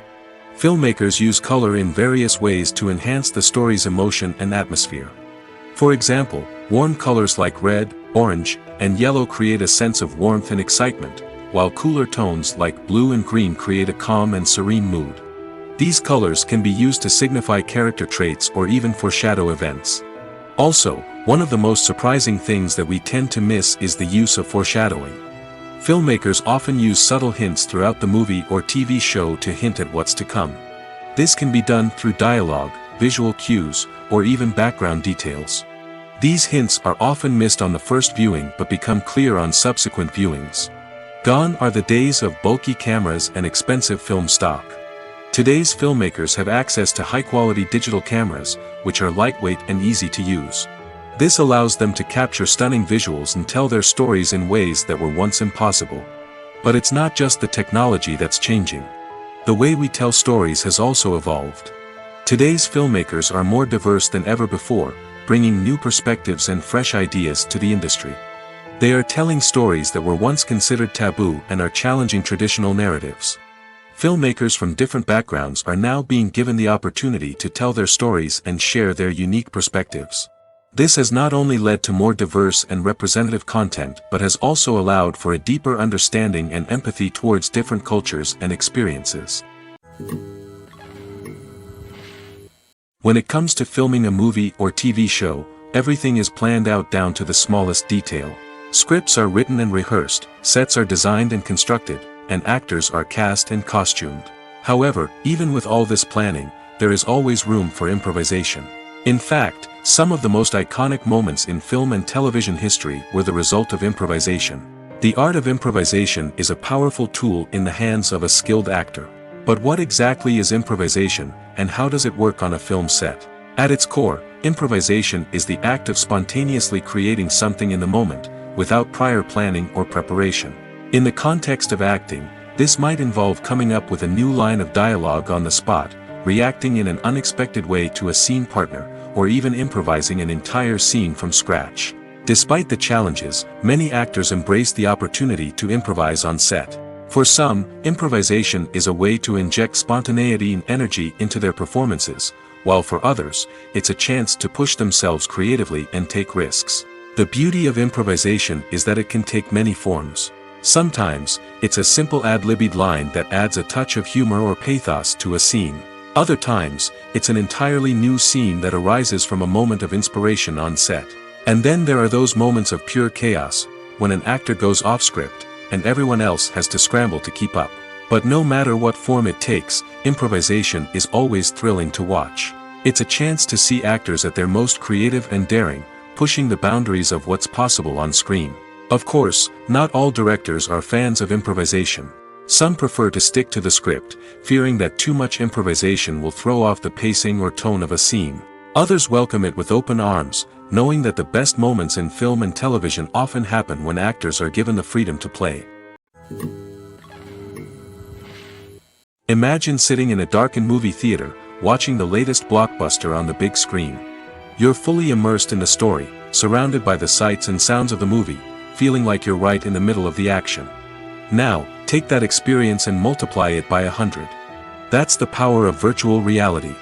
Filmmakers use color in various ways to enhance the story's emotion and atmosphere. For example, warm colors like red, orange, and yellow create a sense of warmth and excitement, while cooler tones like blue and green create a calm and serene mood. These colors can be used to signify character traits or even foreshadow events. Also, one of the most surprising things that we tend to miss is the use of foreshadowing. Filmmakers often use subtle hints throughout the movie or TV show to hint at what's to come. This can be done through dialogue, visual cues, or even background details. These hints are often missed on the first viewing but become clear on subsequent viewings. Gone are the days of bulky cameras and expensive film stock. Today's filmmakers have access to high-quality digital cameras, which are lightweight and easy to use. This allows them to capture stunning visuals and tell their stories in ways that were once impossible. But it's not just the technology that's changing. The way we tell stories has also evolved. Today's filmmakers are more diverse than ever before, bringing new perspectives and fresh ideas to the industry. They are telling stories that were once considered taboo and are challenging traditional narratives. Filmmakers from different backgrounds are now being given the opportunity to tell their stories and share their unique perspectives. This has not only led to more diverse and representative content but has also allowed for a deeper understanding and empathy towards different cultures and experiences. When it comes to filming a movie or TV show, everything is planned out down to the smallest detail. Scripts are written and rehearsed, sets are designed and constructed, and actors are cast and costumed. However, even with all this planning, there is always room for improvisation. In fact, some of the most iconic moments in film and television history were the result of improvisation. The art of improvisation is a powerful tool in the hands of a skilled actor. But what exactly is improvisation, and how does it work on a film set? At its core, improvisation is the act of spontaneously creating something in the moment, without prior planning or preparation. In the context of acting, this might involve coming up with a new line of dialogue on the spot, reacting in an unexpected way to a scene partner, or even improvising an entire scene from scratch. Despite the challenges, many actors embrace the opportunity to improvise on set. For some, improvisation is a way to inject spontaneity and energy into their performances, while for others, it's a chance to push themselves creatively and take risks. The beauty of improvisation is that it can take many forms. Sometimes, it's a simple ad-libbed line that adds a touch of humor or pathos to a scene. Other times, it's an entirely new scene that arises from a moment of inspiration on set. And then there are those moments of pure chaos, when an actor goes off script, and everyone else has to scramble to keep up. But no matter what form it takes, improvisation is always thrilling to watch. It's a chance to see actors at their most creative and daring, pushing the boundaries of what's possible on screen. Of course, not all directors are fans of improvisation. Some prefer to stick to the script, fearing that too much improvisation will throw off the pacing or tone of a scene. Others welcome it with open arms, knowing that the best moments in film and television often happen when actors are given the freedom to play. Imagine sitting in a darkened movie theater, watching the latest blockbuster on the big screen. You're fully immersed in the story, surrounded by the sights and sounds of the movie, feeling like you're right in the middle of the action. Now, take that experience and multiply it by 100. That's the power of virtual reality.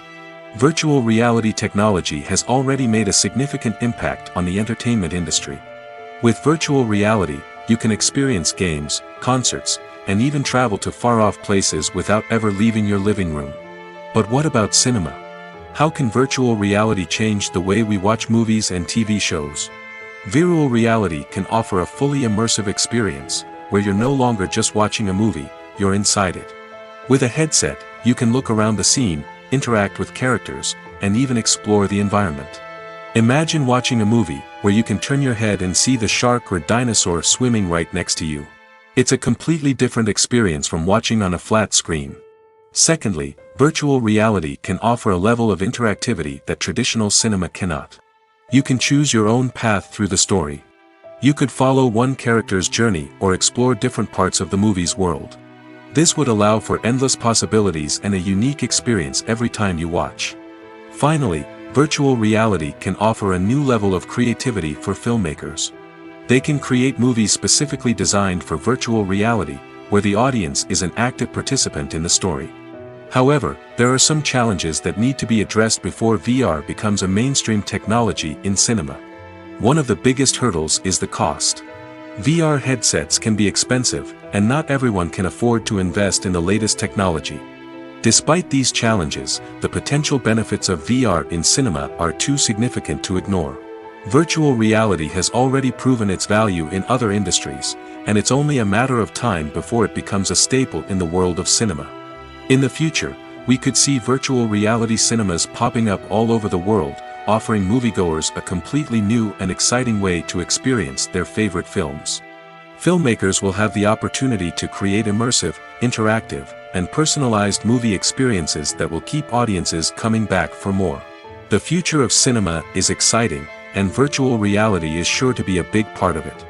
Virtual reality technology has already made a significant impact on the entertainment industry. With virtual reality, you can experience games, concerts, and even travel to far-off places without ever leaving your living room. But what about cinema? How can virtual reality change the way we watch movies and TV shows? Virtual reality can offer a fully immersive experience, where you're no longer just watching a movie, you're inside it. With a headset, you can look around the scene, interact with characters, and even explore the environment. Imagine watching a movie where you can turn your head and see the shark or dinosaur swimming right next to you. It's a completely different experience from watching on a flat screen. Secondly, virtual reality can offer a level of interactivity that traditional cinema cannot. You can choose your own path through the story. You could follow one character's journey or explore different parts of the movie's world. This would allow for endless possibilities and a unique experience every time you watch. Finally, virtual reality can offer a new level of creativity for filmmakers. They can create movies specifically designed for virtual reality, where the audience is an active participant in the story. However, there are some challenges that need to be addressed before VR becomes a mainstream technology in cinema. One of the biggest hurdles is the cost. VR headsets can be expensive, and not everyone can afford to invest in the latest technology. Despite these challenges, the potential benefits of VR in cinema are too significant to ignore. Virtual reality has already proven its value in other industries, and it's only a matter of time before it becomes a staple in the world of cinema. In the future, we could see virtual reality cinemas popping up all over the world, offering moviegoers a completely new and exciting way to experience their favorite films. Filmmakers will have the opportunity to create immersive, interactive, and personalized movie experiences that will keep audiences coming back for more. The future of cinema is exciting, and virtual reality is sure to be a big part of it.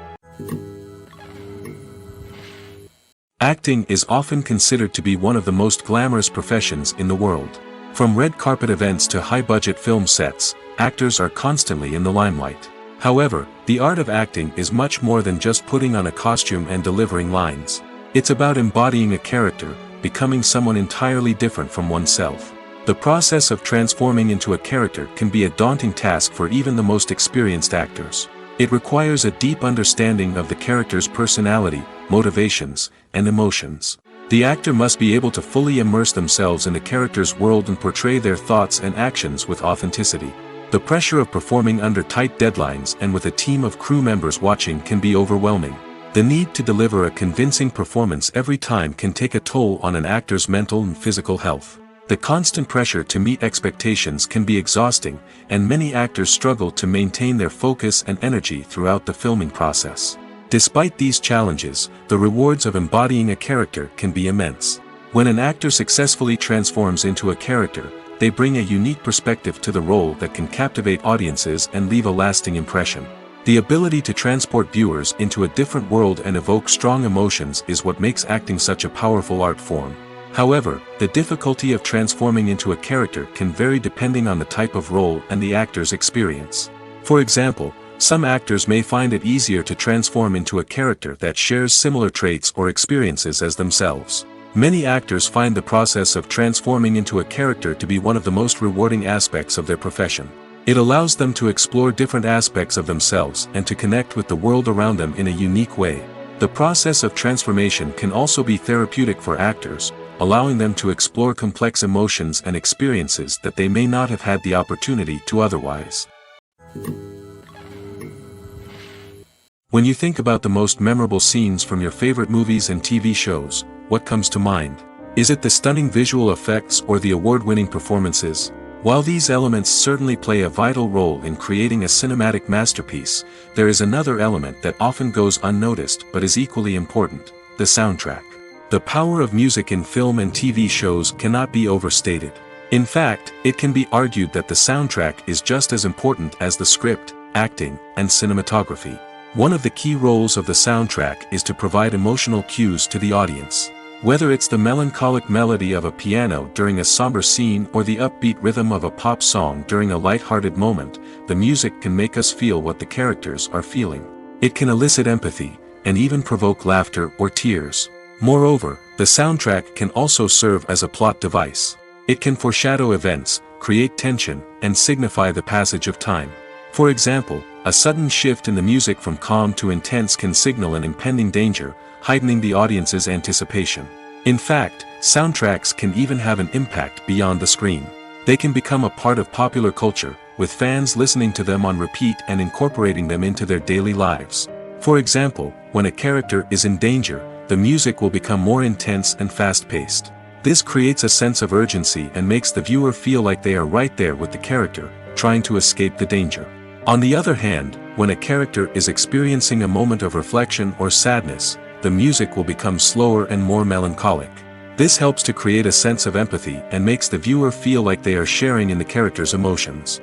Acting is often considered to be one of the most glamorous professions in the world. From red carpet events to high-budget film sets, actors are constantly in the limelight. However, the art of acting is much more than just putting on a costume and delivering lines. It's about embodying a character, becoming someone entirely different from oneself. The process of transforming into a character can be a daunting task for even the most experienced actors. It requires a deep understanding of the character's personality, motivations, and emotions. The actor must be able to fully immerse themselves in the character's world and portray their thoughts and actions with authenticity. The pressure of performing under tight deadlines and with a team of crew members watching can be overwhelming. The need to deliver a convincing performance every time can take a toll on an actor's mental and physical health. The constant pressure to meet expectations can be exhausting, and many actors struggle to maintain their focus and energy throughout the filming process. Despite these challenges, the rewards of embodying a character can be immense. When an actor successfully transforms into a character, they bring a unique perspective to the role that can captivate audiences and leave a lasting impression. The ability to transport viewers into a different world and evoke strong emotions is what makes acting such a powerful art form. However, the difficulty of transforming into a character can vary depending on the type of role and the actor's experience. For example, some actors may find it easier to transform into a character that shares similar traits or experiences as themselves. Many actors find the process of transforming into a character to be one of the most rewarding aspects of their profession. It allows them to explore different aspects of themselves and to connect with the world around them in a unique way. The process of transformation can also be therapeutic for actors, allowing them to explore complex emotions and experiences that they may not have had the opportunity to otherwise. When you think about the most memorable scenes from your favorite movies and TV shows, what comes to mind? Is it the stunning visual effects or the award-winning performances? While these elements certainly play a vital role in creating a cinematic masterpiece, there is another element that often goes unnoticed but is equally important: the soundtrack. The power of music in film and TV shows cannot be overstated. In fact, it can be argued that the soundtrack is just as important as the script, acting, and cinematography. One of the key roles of the soundtrack is to provide emotional cues to the audience. Whether it's the melancholic melody of a piano during a somber scene or the upbeat rhythm of a pop song during a light-hearted moment, the music can make us feel what the characters are feeling. It can elicit empathy, and even provoke laughter or tears. Moreover, the soundtrack can also serve as a plot device. It can foreshadow events, create tension, and signify the passage of time. For example, a sudden shift in the music from calm to intense can signal an impending danger, heightening the audience's anticipation. In fact, soundtracks can even have an impact beyond the screen. They can become a part of popular culture, with fans listening to them on repeat and incorporating them into their daily lives. For example, when a character is in danger, the music will become more intense and fast-paced. This creates a sense of urgency and makes the viewer feel like they are right there with the character, trying to escape the danger. On the other hand, when a character is experiencing a moment of reflection or sadness, the music will become slower and more melancholic. This helps to create a sense of empathy and makes the viewer feel like they are sharing in the character's emotions.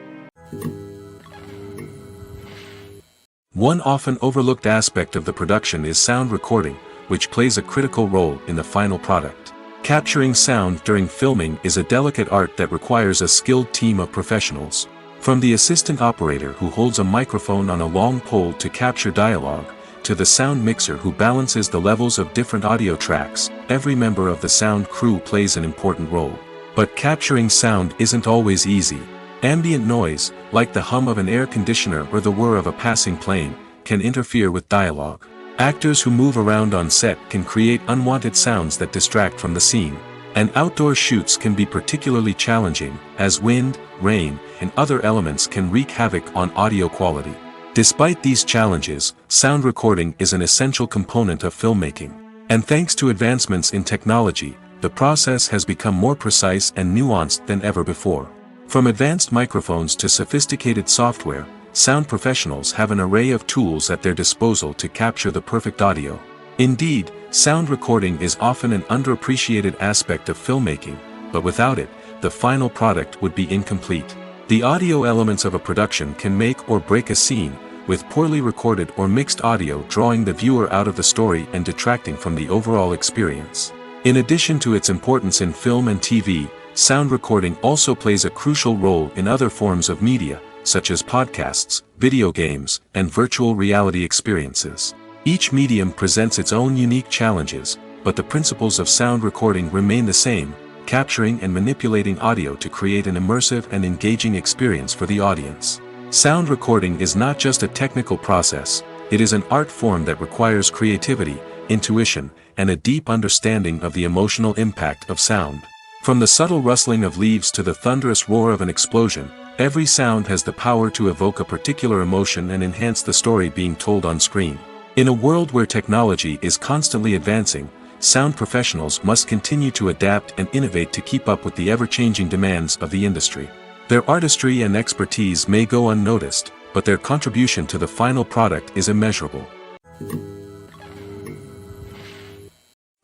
One often overlooked aspect of the production is sound recording, which plays a critical role in the final product. Capturing sound during filming is a delicate art that requires a skilled team of professionals. From the assistant operator who holds a microphone on a long pole to capture dialogue, to the sound mixer who balances the levels of different audio tracks, every member of the sound crew plays an important role. But capturing sound isn't always easy. Ambient noise, like the hum of an air conditioner or the whir of a passing plane, can interfere with dialogue. Actors who move around on set can create unwanted sounds that distract from the scene. And outdoor shoots can be particularly challenging, as wind, rain, and other elements can wreak havoc on audio quality. Despite these challenges, sound recording is an essential component of filmmaking. And thanks to advancements in technology, the process has become more precise and nuanced than ever before. From advanced microphones to sophisticated software, sound professionals have an array of tools at their disposal to capture the perfect audio. Indeed, sound recording is often an underappreciated aspect of filmmaking, but without it, the final product would be incomplete. The audio elements of a production can make or break a scene, with poorly recorded or mixed audio drawing the viewer out of the story and detracting from the overall experience. In addition to its importance in film and TV, sound recording also plays a crucial role in other forms of media, such as podcasts, video games, and virtual reality experiences. Each medium presents its own unique challenges, but the principles of sound recording remain the same: capturing and manipulating audio to create an immersive and engaging experience for the audience. Sound recording is not just a technical process, it is an art form that requires creativity, intuition, and a deep understanding of the emotional impact of sound. From the subtle rustling of leaves to the thunderous roar of an explosion, every sound has the power to evoke a particular emotion and enhance the story being told on screen. In a world where technology is constantly advancing, sound professionals must continue to adapt and innovate to keep up with the ever-changing demands of the industry. Their artistry and expertise may go unnoticed, but their contribution to the final product is immeasurable.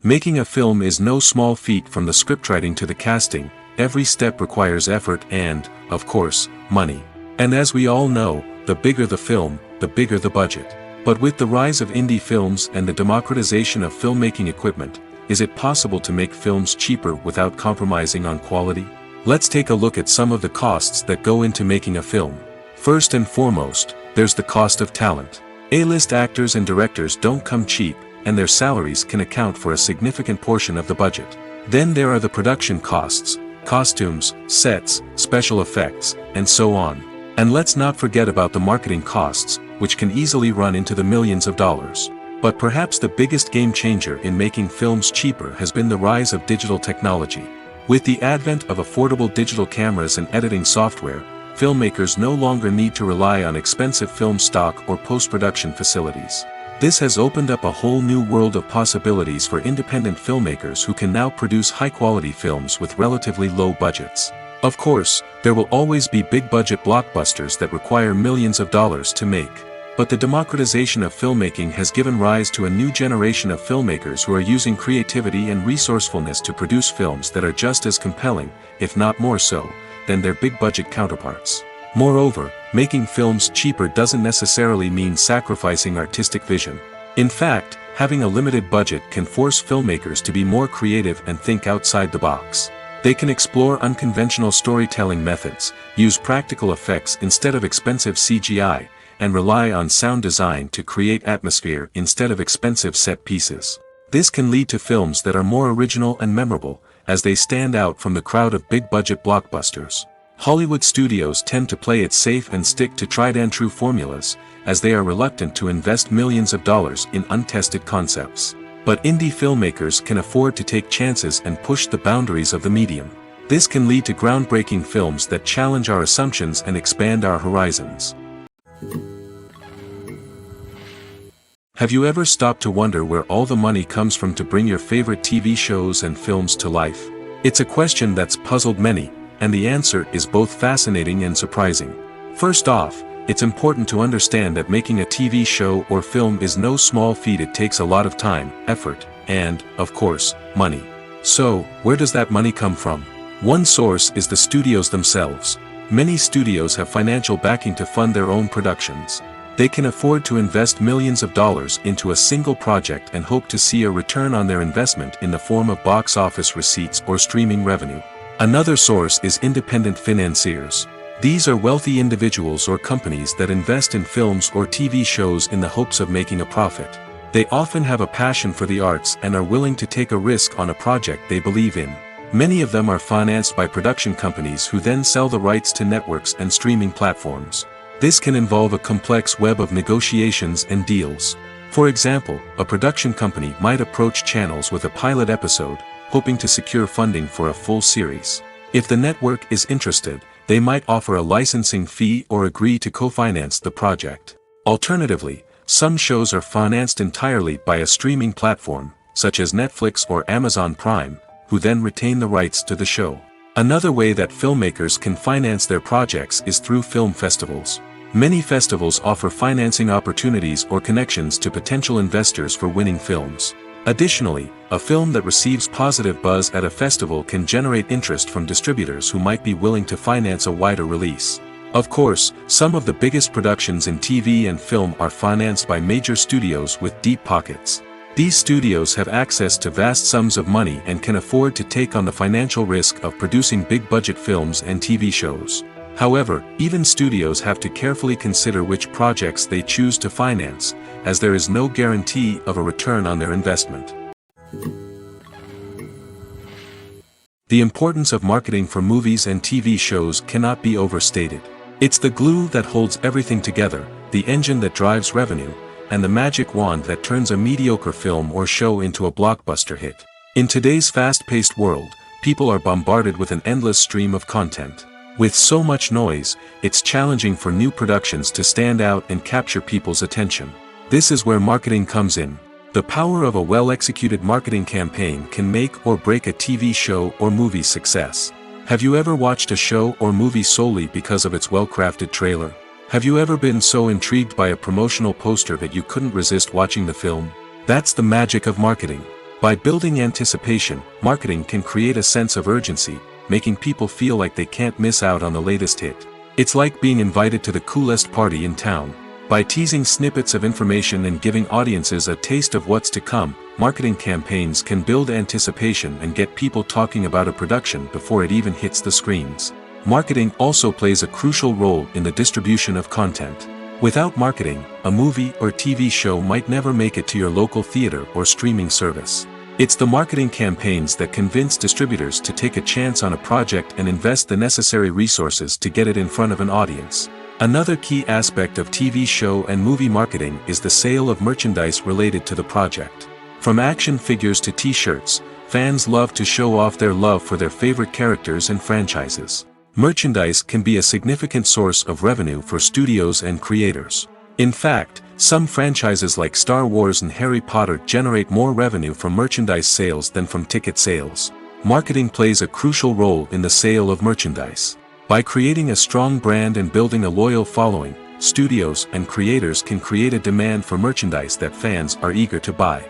Making a film is no small feat. From the scriptwriting to the casting, every step requires effort and, of course, money. And as we all know, the bigger the film, the bigger the budget. But with the rise of indie films and the democratization of filmmaking equipment, is it possible to make films cheaper without compromising on quality? Let's take a look at some of the costs that go into making a film. First and foremost, there's the cost of talent. A-list actors and directors don't come cheap, and their salaries can account for a significant portion of the budget. Then there are the production costs, costumes, sets, special effects, and so on. And let's not forget about the marketing costs, which can easily run into the millions of dollars. But perhaps the biggest game changer in making films cheaper has been the rise of digital technology. With the advent of affordable digital cameras and editing software, filmmakers no longer need to rely on expensive film stock or post-production facilities. This has opened up a whole new world of possibilities for independent filmmakers who can now produce high-quality films with relatively low budgets. Of course, there will always be big-budget blockbusters that require millions of dollars to make. But the democratization of filmmaking has given rise to a new generation of filmmakers who are using creativity and resourcefulness to produce films that are just as compelling, if not more so, than their big-budget counterparts. Moreover, making films cheaper doesn't necessarily mean sacrificing artistic vision. In fact, having a limited budget can force filmmakers to be more creative and think outside the box. They can explore unconventional storytelling methods, use practical effects instead of expensive CGI, and rely on sound design to create atmosphere instead of expensive set pieces. This can lead to films that are more original and memorable, as they stand out from the crowd of big-budget blockbusters. Hollywood studios tend to play it safe and stick to tried-and-true formulas, as they are reluctant to invest millions of dollars in untested concepts. But indie filmmakers can afford to take chances and push the boundaries of the medium. This can lead to groundbreaking films that challenge our assumptions and expand our horizons. Have you ever stopped to wonder where all the money comes from to bring your favorite TV shows and films to life? It's a question that's puzzled many, and the answer is both fascinating and surprising. First off, it's important to understand that making a TV show or film is no small feat. It takes a lot of time, effort, and, of course, money. So, where does that money come from? One source is the studios themselves. Many studios have financial backing to fund their own productions. They can afford to invest millions of dollars into a single project and hope to see a return on their investment in the form of box office receipts or streaming revenue. Another source is independent financiers. These are wealthy individuals or companies that invest in films or TV shows in the hopes of making a profit. They often have a passion for the arts and are willing to take a risk on a project they believe in. Many of them are financed by production companies who then sell the rights to networks and streaming platforms. This can involve a complex web of negotiations and deals. For example, a production company might approach channels with a pilot episode, hoping to secure funding for a full series. If the network is interested, they might offer a licensing fee or agree to co-finance the project. Alternatively, some shows are financed entirely by a streaming platform, such as Netflix or Amazon Prime, who then retain the rights to the show. Another way that filmmakers can finance their projects is through film festivals. Many festivals offer financing opportunities or connections to potential investors for winning films. Additionally, a film that receives positive buzz at a festival can generate interest from distributors who might be willing to finance a wider release. Of course, some of the biggest productions in TV and film are financed by major studios with deep pockets. These studios have access to vast sums of money and can afford to take on the financial risk of producing big-budget films and TV shows. However, even studios have to carefully consider which projects they choose to finance, as there is no guarantee of a return on their investment. The importance of marketing for movies and TV shows cannot be overstated. It's the glue that holds everything together, the engine that drives revenue, and the magic wand that turns a mediocre film or show into a blockbuster hit. In today's fast-paced world, people are bombarded with an endless stream of content. With so much noise, it's challenging for new productions to stand out and capture people's attention. This is where marketing comes in. The power of a well-executed marketing campaign can make or break a TV show or movie's success. Have you ever watched a show or movie solely because of its well-crafted trailer? Have you ever been so intrigued by a promotional poster that you couldn't resist watching the film? That's the magic of marketing. By building anticipation, marketing can create a sense of urgency, making people feel like they can't miss out on the latest hit. It's like being invited to the coolest party in town. By teasing snippets of information and giving audiences a taste of what's to come, marketing campaigns can build anticipation and get people talking about a production before it even hits the screens. Marketing also plays a crucial role in the distribution of content. Without marketing, a movie or TV show might never make it to your local theater or streaming service. It's the marketing campaigns that convince distributors to take a chance on a project and invest the necessary resources to get it in front of an audience. Another key aspect of TV show and movie marketing is the sale of merchandise related to the project. From action figures to t-shirts, fans love to show off their love for their favorite characters and franchises. Merchandise can be a significant source of revenue for studios and creators. In fact, some franchises like Star Wars and Harry Potter generate more revenue from merchandise sales than from ticket sales. Marketing plays a crucial role in the sale of merchandise. By creating a strong brand and building a loyal following, studios and creators can create a demand for merchandise that fans are eager to buy.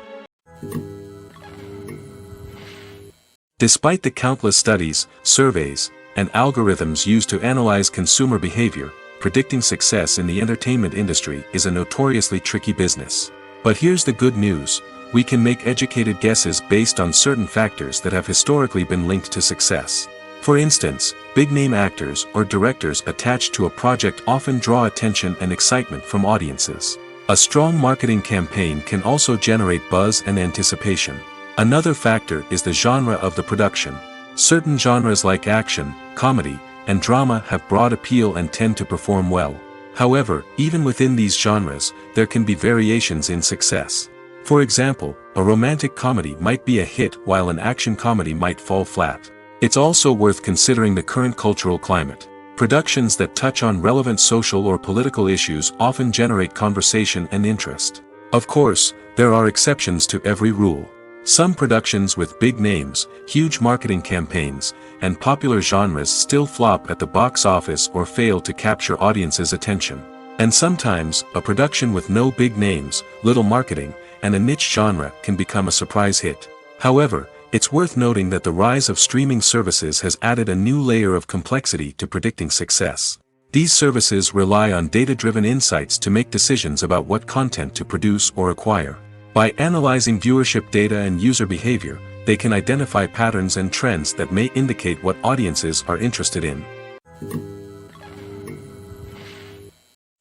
Despite the countless studies, surveys, and algorithms used to analyze consumer behavior, predicting success in the entertainment industry is a notoriously tricky business. But here's the good news: we can make educated guesses based on certain factors that have historically been linked to success. For instance, big-name actors or directors attached to a project often draw attention and excitement from audiences. A strong marketing campaign can also generate buzz and anticipation. Another factor is the genre of the production. Certain genres like action, comedy, and drama have broad appeal and tend to perform well. However, even within these genres, there can be variations in success. For example, a romantic comedy might be a hit while an action comedy might fall flat. It's also worth considering the current cultural climate. Productions that touch on relevant social or political issues often generate conversation and interest. Of course, there are exceptions to every rule. Some productions with big names, huge marketing campaigns, and popular genres still flop at the box office or fail to capture audiences' attention. And sometimes, a production with no big names, little marketing, and a niche genre can become a surprise hit. However, it's worth noting that the rise of streaming services has added a new layer of complexity to predicting success. These services rely on data-driven insights to make decisions about what content to produce or acquire. By analyzing viewership data and user behavior, they can identify patterns and trends that may indicate what audiences are interested in.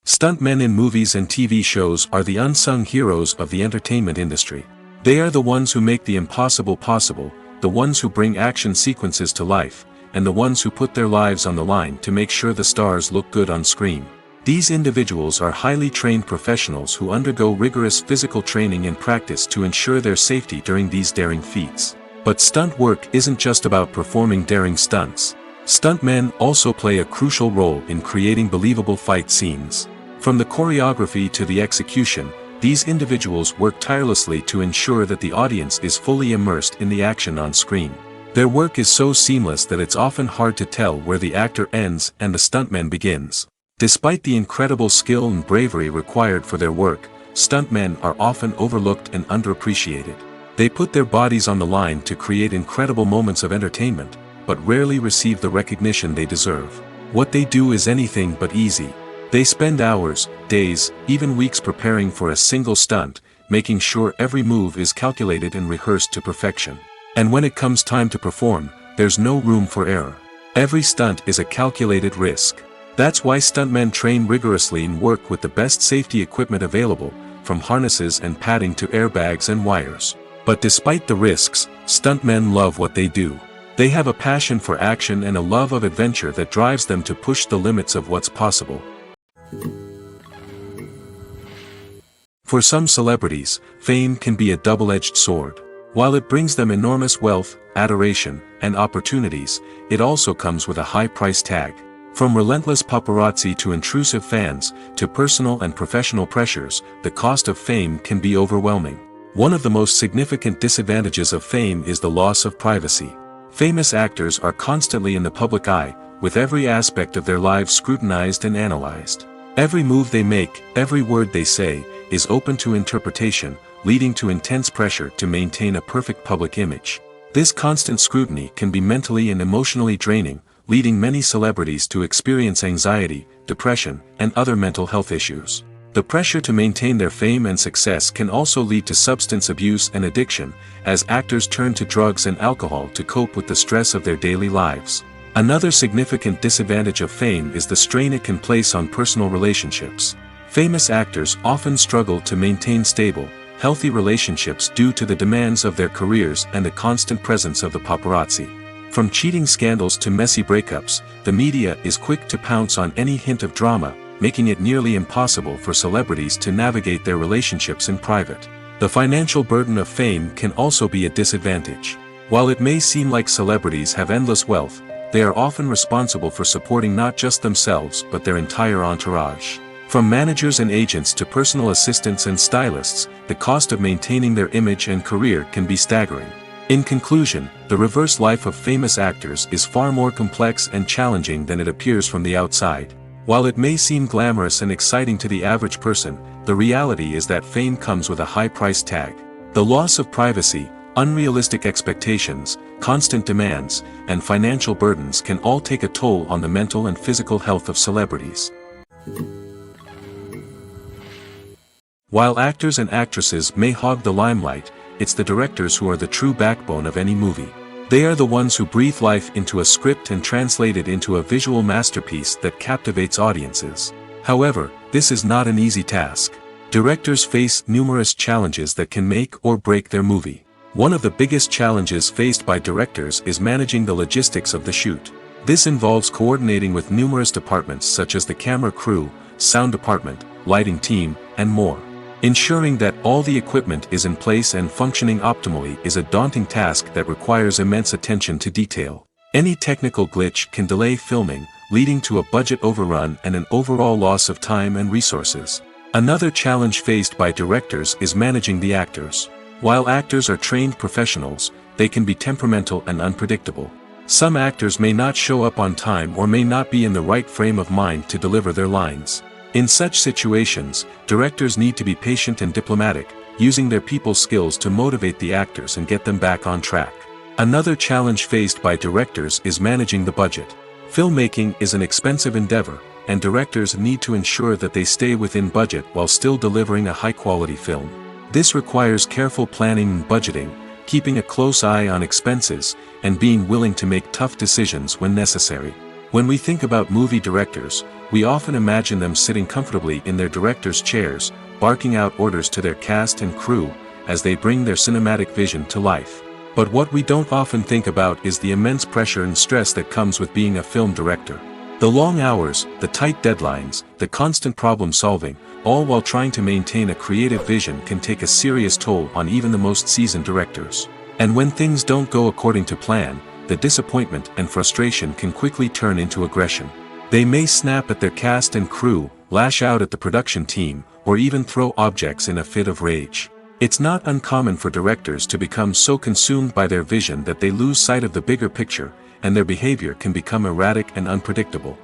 Stuntmen in movies and TV shows are the unsung heroes of the entertainment industry. They are the ones who make the impossible possible, the ones who bring action sequences to life, and the ones who put their lives on the line to make sure the stars look good on screen. These individuals are highly trained professionals who undergo rigorous physical training and practice to ensure their safety during these daring feats. But stunt work isn't just about performing daring stunts. Stuntmen also play a crucial role in creating believable fight scenes. From the choreography to the execution, these individuals work tirelessly to ensure that the audience is fully immersed in the action on screen. Their work is so seamless that it's often hard to tell where the actor ends and the stuntman begins. Despite the incredible skill and bravery required for their work, stuntmen are often overlooked and underappreciated. They put their bodies on the line to create incredible moments of entertainment, but rarely receive the recognition they deserve. What they do is anything but easy. They spend hours, days, even weeks preparing for a single stunt, making sure every move is calculated and rehearsed to perfection. And when it comes time to perform, there's no room for error. Every stunt is a calculated risk. That's why stuntmen train rigorously and work with the best safety equipment available, from harnesses and padding to airbags and wires. But despite the risks, stuntmen love what they do. They have a passion for action and a love of adventure that drives them to push the limits of what's possible. For some celebrities, fame can be a double-edged sword. While it brings them enormous wealth, adoration, and opportunities, it also comes with a high price tag. From relentless paparazzi to intrusive fans, to personal and professional pressures, the cost of fame can be overwhelming. One of the most significant disadvantages of fame is the loss of privacy. Famous actors are constantly in the public eye, with every aspect of their lives scrutinized and analyzed. Every move they make, every word they say, is open to interpretation, leading to intense pressure to maintain a perfect public image. This constant scrutiny can be mentally and emotionally draining, leading many celebrities to experience anxiety, depression, and other mental health issues. The pressure to maintain their fame and success can also lead to substance abuse and addiction, as actors turn to drugs and alcohol to cope with the stress of their daily lives. Another significant disadvantage of fame is the strain it can place on personal relationships. Famous actors often struggle to maintain stable, healthy relationships due to the demands of their careers and the constant presence of the paparazzi. From cheating scandals to messy breakups, the media is quick to pounce on any hint of drama, making it nearly impossible for celebrities to navigate their relationships in private. The financial burden of fame can also be a disadvantage. While it may seem like celebrities have endless wealth, they are often responsible for supporting not just themselves but their entire entourage. From managers and agents to personal assistants and stylists, the cost of maintaining their image and career can be staggering. In conclusion, the reverse life of famous actors is far more complex and challenging than it appears from the outside. While it may seem glamorous and exciting to the average person, the reality is that fame comes with a high price tag. The loss of privacy, unrealistic expectations, constant demands, and financial burdens can all take a toll on the mental and physical health of celebrities. While actors and actresses may hog the limelight, it's the directors who are the true backbone of any movie. They are the ones who breathe life into a script and translate it into a visual masterpiece that captivates audiences. However, this is not an easy task. Directors face numerous challenges that can make or break their movie. One of the biggest challenges faced by directors is managing the logistics of the shoot. This involves coordinating with numerous departments such as the camera crew, sound department, lighting team, and more. Ensuring that all the equipment is in place and functioning optimally is a daunting task that requires immense attention to detail. Any technical glitch can delay filming, leading to a budget overrun and an overall loss of time and resources. Another challenge faced by directors is managing the actors. While actors are trained professionals, they can be temperamental and unpredictable. Some actors may not show up on time or may not be in the right frame of mind to deliver their lines. In such situations, directors need to be patient and diplomatic, using their people skills to motivate the actors and get them back on track. Another challenge faced by directors is managing the budget. Filmmaking is an expensive endeavor, and directors need to ensure that they stay within budget while still delivering a high-quality film. This requires careful planning and budgeting, keeping a close eye on expenses, and being willing to make tough decisions when necessary. When we think about movie directors, we often imagine them sitting comfortably in their director's chairs, barking out orders to their cast and crew, as they bring their cinematic vision to life. But what we don't often think about is the immense pressure and stress that comes with being a film director. The long hours, the tight deadlines, the constant problem solving, all while trying to maintain a creative vision can take a serious toll on even the most seasoned directors. And when things don't go according to plan, the disappointment and frustration can quickly turn into aggression. They may snap at their cast and crew, lash out at the production team, or even throw objects in a fit of rage. It's not uncommon for directors to become so consumed by their vision that they lose sight of the bigger picture, and their behavior can become erratic and unpredictable.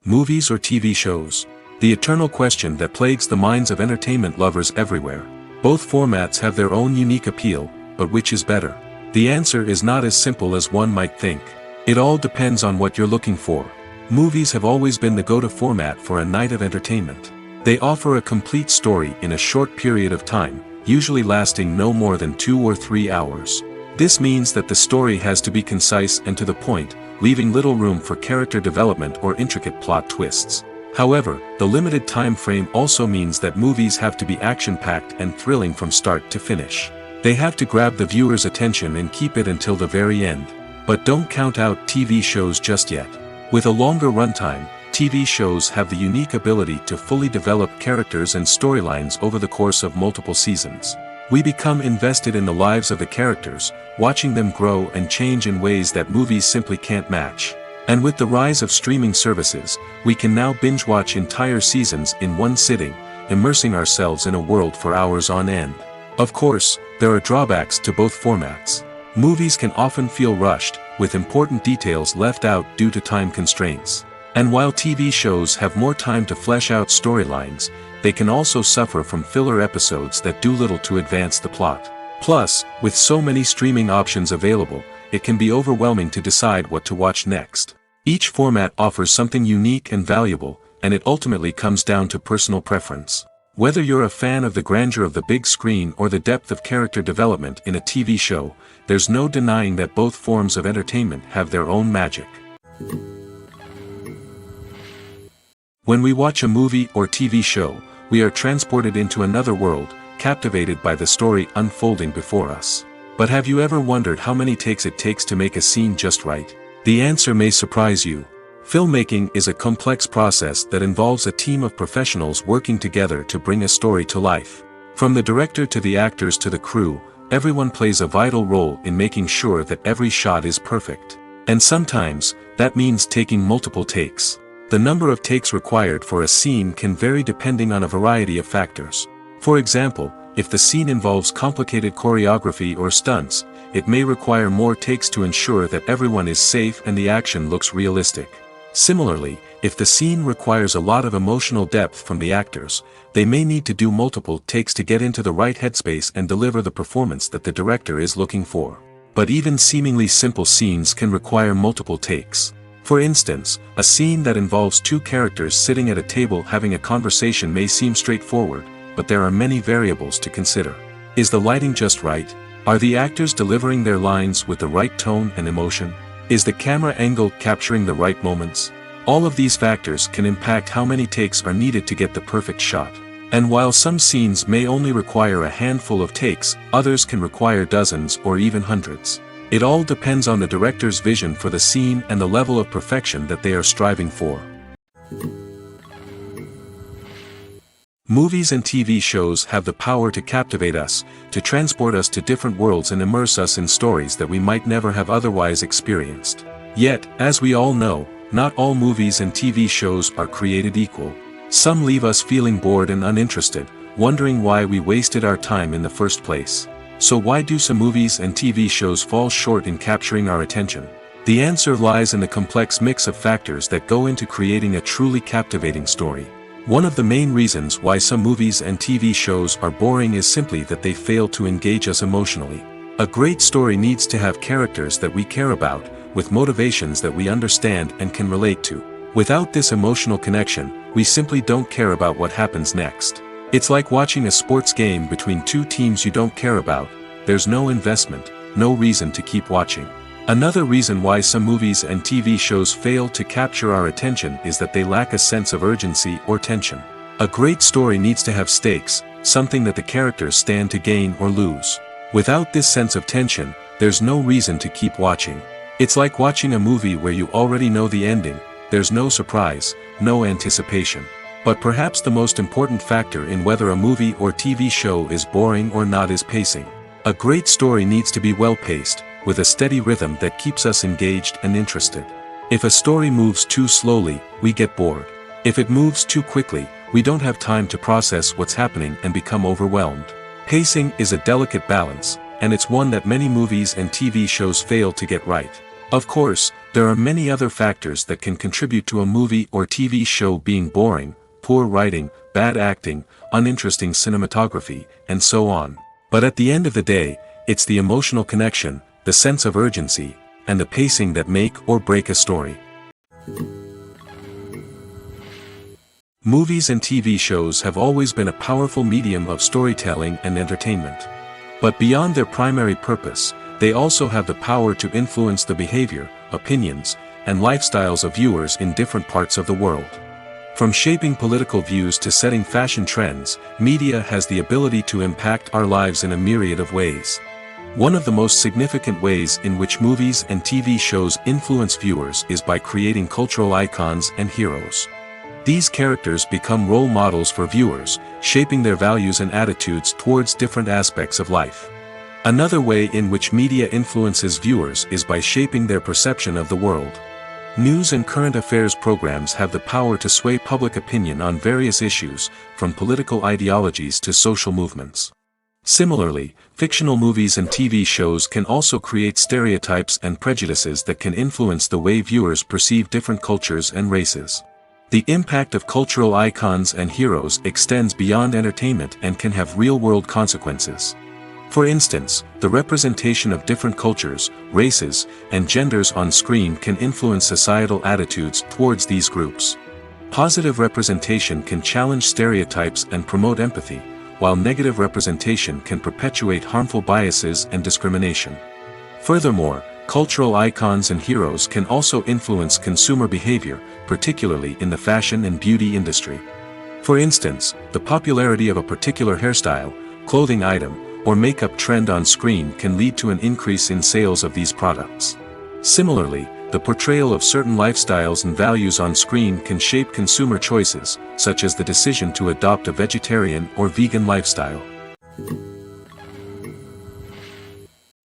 Movies or TV shows? The eternal question that plagues the minds of entertainment lovers everywhere. Both formats have their own unique appeal, but which is better? The answer is not as simple as one might think. It all depends on what you're looking for. Movies have always been the go-to format for a night of entertainment. They offer a complete story in a short period of time, usually lasting no more than 2 or 3 hours. This means that the story has to be concise and to the point, leaving little room for character development or intricate plot twists. However, the limited time frame also means that movies have to be action-packed and thrilling from start to finish. They have to grab the viewer's attention and keep it until the very end. But don't count out TV shows just yet. With a longer runtime, TV shows have the unique ability to fully develop characters and storylines over the course of multiple seasons. We become invested in the lives of the characters, watching them grow and change in ways that movies simply can't match. And with the rise of streaming services, we can now binge-watch entire seasons in one sitting, immersing ourselves in a world for hours on end. Of course, there are drawbacks to both formats. Movies can often feel rushed, with important details left out due to time constraints. And while TV shows have more time to flesh out storylines, they can also suffer from filler episodes that do little to advance the plot. Plus, with so many streaming options available, it can be overwhelming to decide what to watch next. Each format offers something unique and valuable, and it ultimately comes down to personal preference. Whether you're a fan of the grandeur of the big screen or the depth of character development in a TV show, there's no denying that both forms of entertainment have their own magic. When we watch a movie or TV show, we are transported into another world, captivated by the story unfolding before us. But have you ever wondered how many takes it takes to make a scene just right? The answer may surprise you. Filmmaking is a complex process that involves a team of professionals working together to bring a story to life. From the director to the actors to the crew, everyone plays a vital role in making sure that every shot is perfect. And sometimes, that means taking multiple takes. The number of takes required for a scene can vary depending on a variety of factors. For example, if the scene involves complicated choreography or stunts, it may require more takes to ensure that everyone is safe and the action looks realistic. Similarly, if the scene requires a lot of emotional depth from the actors, they may need to do multiple takes to get into the right headspace and deliver the performance that the director is looking for. But even seemingly simple scenes can require multiple takes. For instance, a scene that involves two characters sitting at a table having a conversation may seem straightforward, but there are many variables to consider. Is the lighting just right? Are the actors delivering their lines with the right tone and emotion? Is the camera angle capturing the right moments? All of these factors can impact how many takes are needed to get the perfect shot. And while some scenes may only require a handful of takes, others can require dozens or even hundreds. It all depends on the director's vision for the scene and the level of perfection that they are striving for. Movies and TV shows have the power to captivate us, to transport us to different worlds and immerse us in stories that we might never have otherwise experienced. Yet, as we all know, not all movies and TV shows are created equal. Some leave us feeling bored and uninterested, wondering why we wasted our time in the first place. So why do some movies and TV shows fall short in capturing our attention? The answer lies in the complex mix of factors that go into creating a truly captivating story. One of the main reasons why some movies and TV shows are boring is simply that they fail to engage us emotionally. A great story needs to have characters that we care about, with motivations that we understand and can relate to. Without this emotional connection, we simply don't care about what happens next. It's like watching a sports game between two teams you don't care about. There's no investment, no reason to keep watching. Another reason why some movies and TV shows fail to capture our attention is that they lack a sense of urgency or tension. A great story needs to have stakes, something that the characters stand to gain or lose. Without this sense of tension, there's no reason to keep watching. It's like watching a movie where you already know the ending. There's no surprise, no anticipation. But perhaps the most important factor in whether a movie or TV show is boring or not is pacing. A great story needs to be well-paced, with a steady rhythm that keeps us engaged and interested. If a story moves too slowly, we get bored. If it moves too quickly, we don't have time to process what's happening and become overwhelmed. Pacing is a delicate balance, and it's one that many movies and TV shows fail to get right. Of course, there are many other factors that can contribute to a movie or TV show being boring: poor writing, bad acting, uninteresting cinematography, and so on. But at the end of the day, it's the emotional connection, the sense of urgency, and the pacing that make or break a story. Movies and TV shows have always been a powerful medium of storytelling and entertainment. But beyond their primary purpose, they also have the power to influence the behavior, opinions, and lifestyles of viewers in different parts of the world. From shaping political views to setting fashion trends, media has the ability to impact our lives in a myriad of ways. One of the most significant ways in which movies and TV shows influence viewers is by creating cultural icons and heroes. These characters become role models for viewers, shaping their values and attitudes towards different aspects of life. Another way in which media influences viewers is by shaping their perception of the world. News and current affairs programs have the power to sway public opinion on various issues, from political ideologies to social movements. Similarly, fictional movies and TV shows can also create stereotypes and prejudices that can influence the way viewers perceive different cultures and races. The impact of cultural icons and heroes extends beyond entertainment and can have real-world consequences. For instance, the representation of different cultures, races, and genders on screen can influence societal attitudes towards these groups. Positive representation can challenge stereotypes and promote empathy, while negative representation can perpetuate harmful biases and discrimination. Furthermore, cultural icons and heroes can also influence consumer behavior, particularly in the fashion and beauty industry. For instance, the popularity of a particular hairstyle, clothing item, or makeup trend on screen can lead to an increase in sales of these products. Similarly, the portrayal of certain lifestyles and values on screen can shape consumer choices, such as the decision to adopt a vegetarian or vegan lifestyle.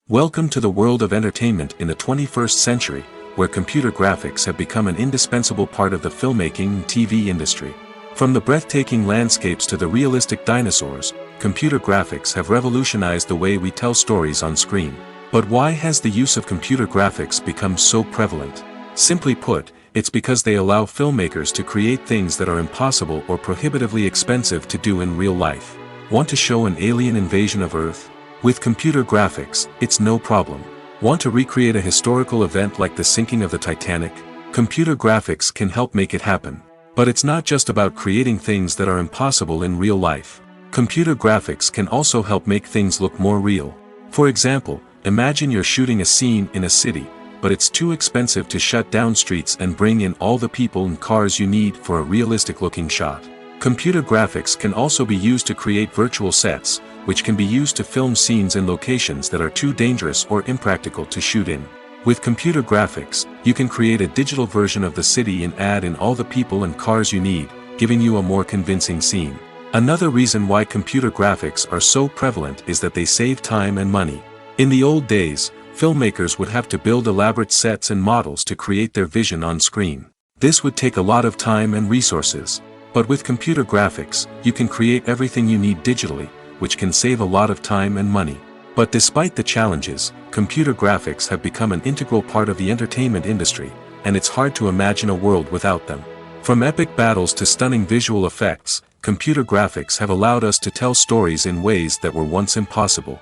Welcome to the world of entertainment in the 21st century, where computer graphics have become an indispensable part of the filmmaking and TV industry. From the breathtaking landscapes to the realistic dinosaurs, computer graphics have revolutionized the way we tell stories on screen. But why has the use of computer graphics become so prevalent? Simply put, it's because they allow filmmakers to create things that are impossible or prohibitively expensive to do in real life. Want to show an alien invasion of Earth? With computer graphics, it's no problem. Want to recreate a historical event like the sinking of the Titanic? Computer graphics can help make it happen. But it's not just about creating things that are impossible in real life. Computer graphics can also help make things look more real. For example, imagine you're shooting a scene in a city, but it's too expensive to shut down streets and bring in all the people and cars you need for a realistic-looking shot. Computer graphics can also be used to create virtual sets, which can be used to film scenes in locations that are too dangerous or impractical to shoot in. With computer graphics, you can create a digital version of the city and add in all the people and cars you need, giving you a more convincing scene. Another reason why computer graphics are so prevalent is that they save time and money. In the old days, filmmakers would have to build elaborate sets and models to create their vision on screen. This would take a lot of time and resources. But with computer graphics, you can create everything you need digitally, which can save a lot of time and money. But despite the challenges, computer graphics have become an integral part of the entertainment industry, and it's hard to imagine a world without them. From epic battles to stunning visual effects, computer graphics have allowed us to tell stories in ways that were once impossible.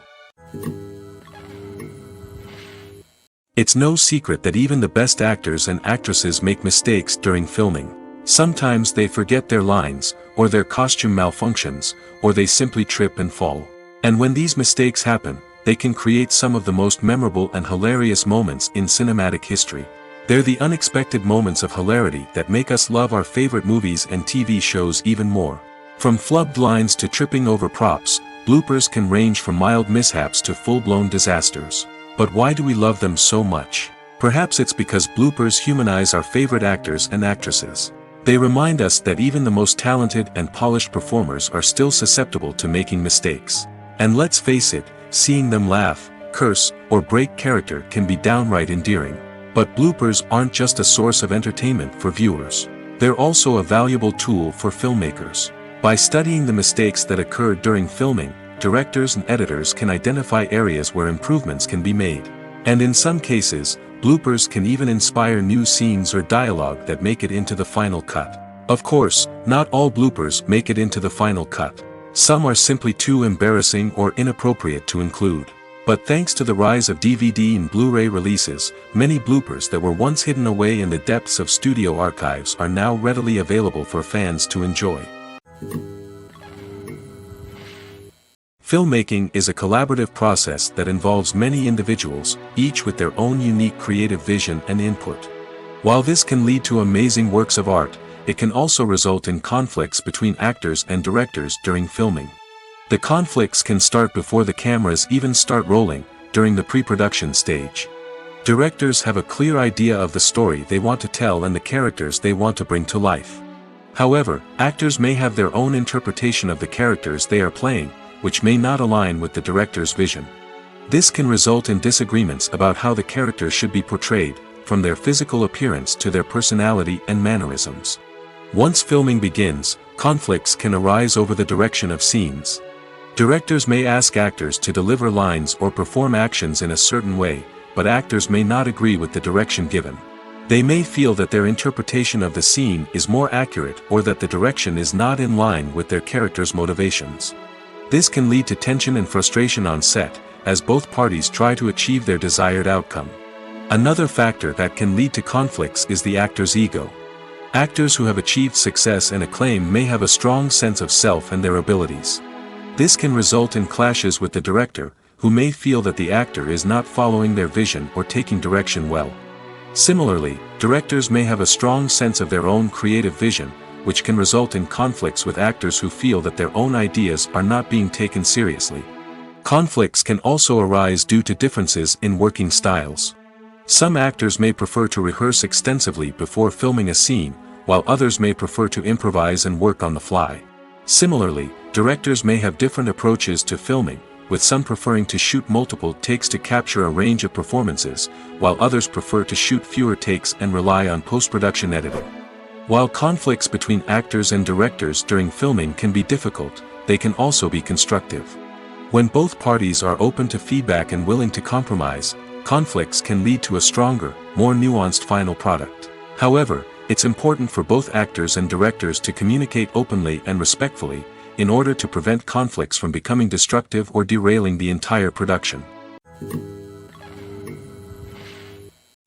It's no secret that even the best actors and actresses make mistakes during filming. Sometimes they forget their lines, or their costume malfunctions, or they simply trip and fall. And when these mistakes happen, they can create some of the most memorable and hilarious moments in cinematic history. They're the unexpected moments of hilarity that make us love our favorite movies and TV shows even more. From flubbed lines to tripping over props, bloopers can range from mild mishaps to full-blown disasters. But why do we love them so much? Perhaps it's because bloopers humanize our favorite actors and actresses. They remind us that even the most talented and polished performers are still susceptible to making mistakes. And let's face it, seeing them laugh, curse, or break character can be downright endearing. But bloopers aren't just a source of entertainment for viewers. They're also a valuable tool for filmmakers. By studying the mistakes that occurred during filming, directors and editors can identify areas where improvements can be made. And in some cases, bloopers can even inspire new scenes or dialogue that make it into the final cut. Of course, not all bloopers make it into the final cut. Some are simply too embarrassing or inappropriate to include. But thanks to the rise of DVD and Blu-ray releases, many bloopers that were once hidden away in the depths of studio archives are now readily available for fans to enjoy. Filmmaking is a collaborative process that involves many individuals, each with their own unique creative vision and input. While this can lead to amazing works of art, it can also result in conflicts between actors and directors during filming. The conflicts can start before the cameras even start rolling, during the pre-production stage. Directors have a clear idea of the story they want to tell and the characters they want to bring to life. However, actors may have their own interpretation of the characters they are playing, which may not align with the director's vision. This can result in disagreements about how the characters should be portrayed, from their physical appearance to their personality and mannerisms. Once filming begins, conflicts can arise over the direction of scenes. Directors may ask actors to deliver lines or perform actions in a certain way, but actors may not agree with the direction given. They may feel that their interpretation of the scene is more accurate or that the direction is not in line with their character's motivations. This can lead to tension and frustration on set, as both parties try to achieve their desired outcome. Another factor that can lead to conflicts is the actor's ego. Actors who have achieved success and acclaim may have a strong sense of self and their abilities. This can result in clashes with the director, who may feel that the actor is not following their vision or taking direction well. Similarly, directors may have a strong sense of their own creative vision, which can result in conflicts with actors who feel that their own ideas are not being taken seriously. Conflicts can also arise due to differences in working styles. Some actors may prefer to rehearse extensively before filming a scene, while others may prefer to improvise and work on the fly. Similarly, directors may have different approaches to filming, with some preferring to shoot multiple takes to capture a range of performances, while others prefer to shoot fewer takes and rely on post-production editing. While conflicts between actors and directors during filming can be difficult, they can also be constructive. When both parties are open to feedback and willing to compromise, conflicts can lead to a stronger, more nuanced final product. However, it's important for both actors and directors to communicate openly and respectfully, in order to prevent conflicts from becoming destructive or derailing the entire production.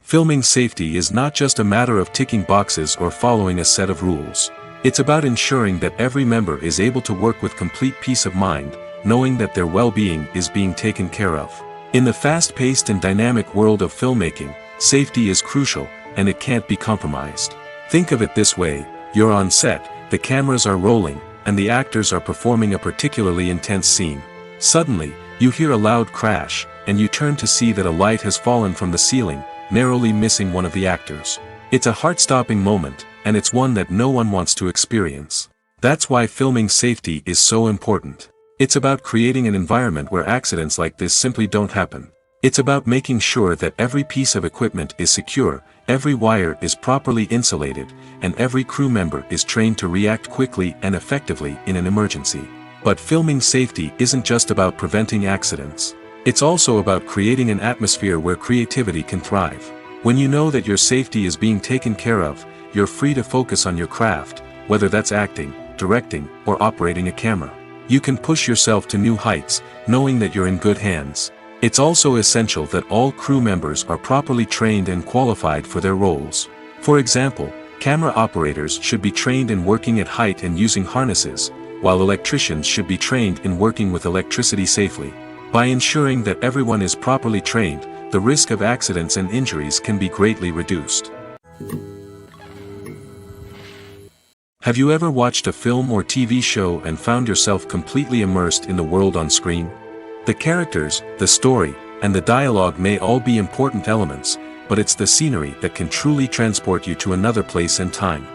Filming safety is not just a matter of ticking boxes or following a set of rules. It's about ensuring that every member is able to work with complete peace of mind, knowing that their well-being is being taken care of. In the fast-paced and dynamic world of filmmaking, safety is crucial, and it can't be compromised. Think of it this way: you're on set, the cameras are rolling, and the actors are performing a particularly intense scene. Suddenly, you hear a loud crash, and you turn to see that a light has fallen from the ceiling, narrowly missing one of the actors. It's a heart-stopping moment, and it's one that no one wants to experience. That's why filming safety is so important. It's about creating an environment where accidents like this simply don't happen. It's about making sure that every piece of equipment is secure, every wire is properly insulated, and every crew member is trained to react quickly and effectively in an emergency. But filming safety isn't just about preventing accidents. It's also about creating an atmosphere where creativity can thrive. When you know that your safety is being taken care of, you're free to focus on your craft, whether that's acting, directing, or operating a camera. You can push yourself to new heights, knowing that you're in good hands. It's also essential that all crew members are properly trained and qualified for their roles. For example, camera operators should be trained in working at height and using harnesses, while electricians should be trained in working with electricity safely. By ensuring that everyone is properly trained, the risk of accidents and injuries can be greatly reduced. Have you ever watched a film or TV show and found yourself completely immersed in the world on screen? The characters, the story, and the dialogue may all be important elements, but it's the scenery that can truly transport you to another place and time.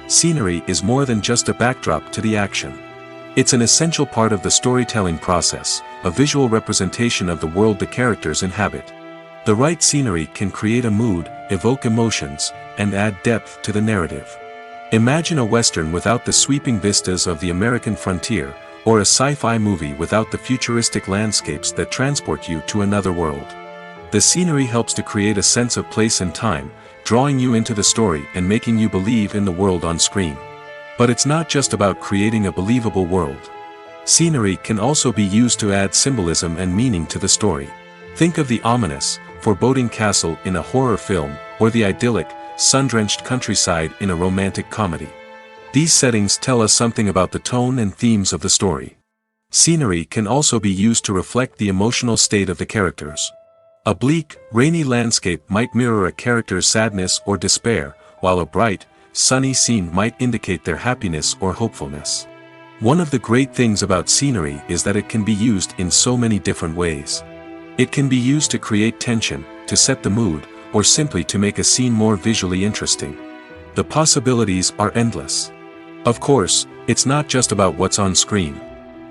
Scenery is more than just a backdrop to the action. It's an essential part of the storytelling process, a visual representation of the world the characters inhabit. The right scenery can create a mood, evoke emotions, and add depth to the narrative. Imagine a Western without the sweeping vistas of the American frontier, or a sci-fi movie without the futuristic landscapes that transport you to another world. The scenery helps to create a sense of place and time, drawing you into the story and making you believe in the world on screen. But it's not just about creating a believable world. Scenery can also be used to add symbolism and meaning to the story. Think of the ominous, foreboding castle in a horror film, or the idyllic, sun-drenched countryside in a romantic comedy. These settings tell us something about the tone and themes of the story. Scenery can also be used to reflect the emotional state of the characters. A bleak, rainy landscape might mirror a character's sadness or despair, while a bright, sunny scene might indicate their happiness or hopefulness. One of the great things about scenery is that it can be used in so many different ways. It can be used to create tension, to set the mood, or simply to make a scene more visually interesting. The possibilities are endless. Of course, it's not just about what's on screen.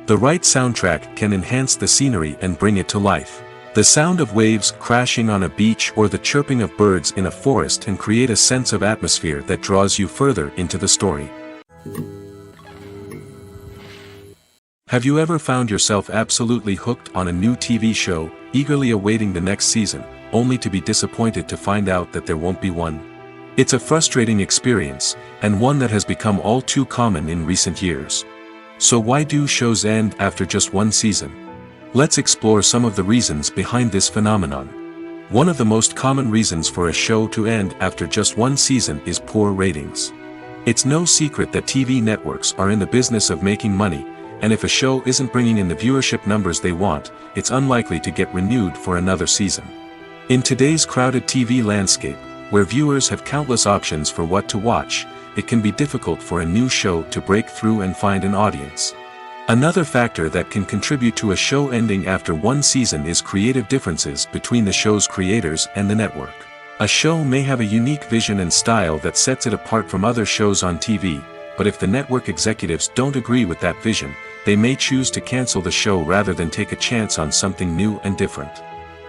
The right soundtrack can enhance the scenery and bring it to life. The sound of waves crashing on a beach or the chirping of birds in a forest can create a sense of atmosphere that draws you further into the story. Have you ever found yourself absolutely hooked on a new TV show, eagerly awaiting the next season, only to be disappointed to find out that there won't be one? It's a frustrating experience, and one that has become all too common in recent years. So why do shows end after just one season? Let's explore some of the reasons behind this phenomenon. One of the most common reasons for a show to end after just one season is poor ratings. It's no secret that TV networks are in the business of making money, and if a show isn't bringing in the viewership numbers they want, it's unlikely to get renewed for another season. In today's crowded TV landscape, where viewers have countless options for what to watch, it can be difficult for a new show to break through and find an audience. Another factor that can contribute to a show ending after one season is creative differences between the show's creators and the network. A show may have a unique vision and style that sets it apart from other shows on TV, but if the network executives don't agree with that vision, they may choose to cancel the show rather than take a chance on something new and different.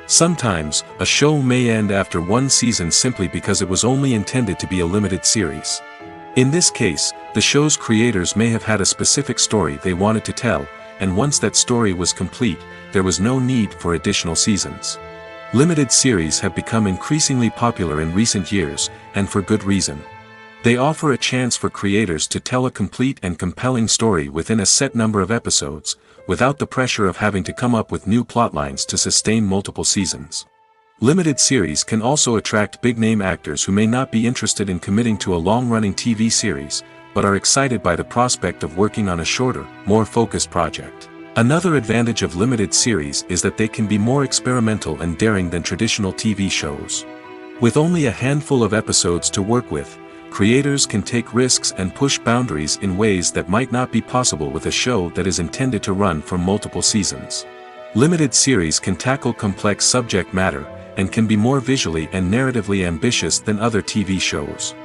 Sometimes, a show may end after one season simply because it was only intended to be a limited series. In this case, the show's creators may have had a specific story they wanted to tell, and once that story was complete, there was no need for additional seasons. Limited series have become increasingly popular in recent years, and for good reason. They offer a chance for creators to tell a complete and compelling story within a set number of episodes, without the pressure of having to come up with new plotlines to sustain multiple seasons. Limited series can also attract big-name actors who may not be interested in committing to a long-running TV series, but are excited by the prospect of working on a shorter, more focused project. Another advantage of limited series is that they can be more experimental and daring than traditional TV shows. With only a handful of episodes to work with, creators can take risks and push boundaries in ways that might not be possible with a show that is intended to run for multiple seasons. Limited series can tackle complex subject matter, and can be more visually and narratively ambitious than other TV shows.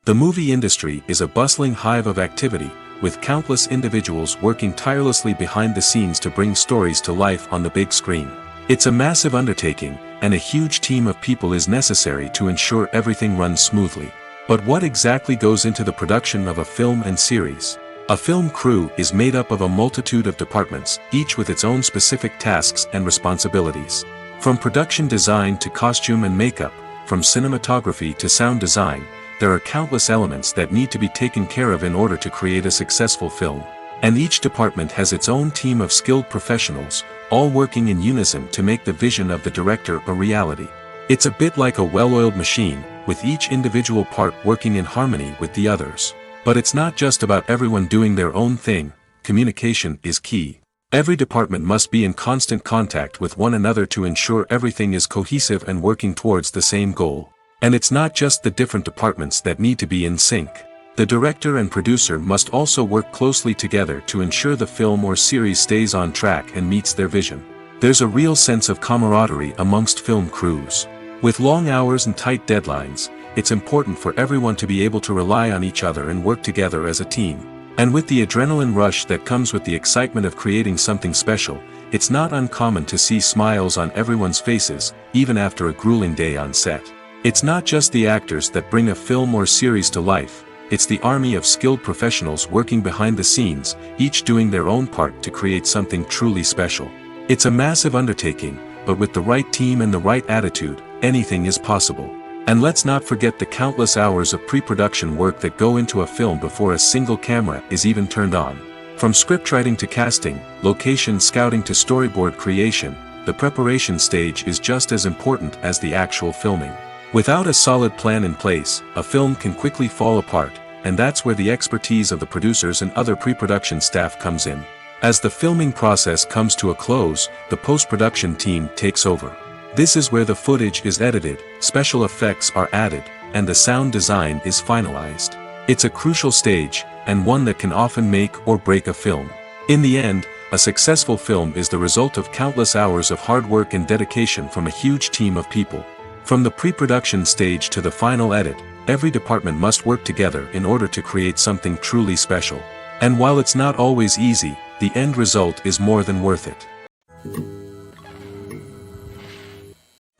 The movie industry is a bustling hive of activity, with countless individuals working tirelessly behind the scenes to bring stories to life on the big screen. It's a massive undertaking, and a huge team of people is necessary to ensure everything runs smoothly. But what exactly goes into the production of a film and series? A film crew is made up of a multitude of departments, each with its own specific tasks and responsibilities. From production design to costume and makeup, from cinematography to sound design, there are countless elements that need to be taken care of in order to create a successful film. And each department has its own team of skilled professionals, all working in unison to make the vision of the director a reality. It's a bit like a well-oiled machine, with each individual part working in harmony with the others. But it's not just about everyone doing their own thing. Communication is key. Every department must be in constant contact with one another to ensure everything is cohesive and working towards the same goal. And it's not just the different departments that need to be in sync. The director and producer must also work closely together to ensure the film or series stays on track and meets their vision. There's a real sense of camaraderie amongst film crews. With long hours and tight deadlines, it's important for everyone to be able to rely on each other and work together as a team. And with the adrenaline rush that comes with the excitement of creating something special, it's not uncommon to see smiles on everyone's faces, even after a grueling day on set. It's not just the actors that bring a film or series to life. It's the army of skilled professionals working behind the scenes, each doing their own part to create something truly special. It's a massive undertaking, but with the right team and the right attitude, anything is possible. And let's not forget the countless hours of pre-production work that go into a film before a single camera is even turned on. From scriptwriting to casting, location scouting to storyboard creation, the preparation stage is just as important as the actual filming. Without a solid plan in place, a film can quickly fall apart, and that's where the expertise of the producers and other pre-production staff comes in. As the filming process comes to a close, the post-production team takes over. This is where the footage is edited, special effects are added, and the sound design is finalized. It's a crucial stage, and one that can often make or break a film. In the end, a successful film is the result of countless hours of hard work and dedication from a huge team of people. From the pre-production stage to the final edit, every department must work together in order to create something truly special. And while it's not always easy, the end result is more than worth it.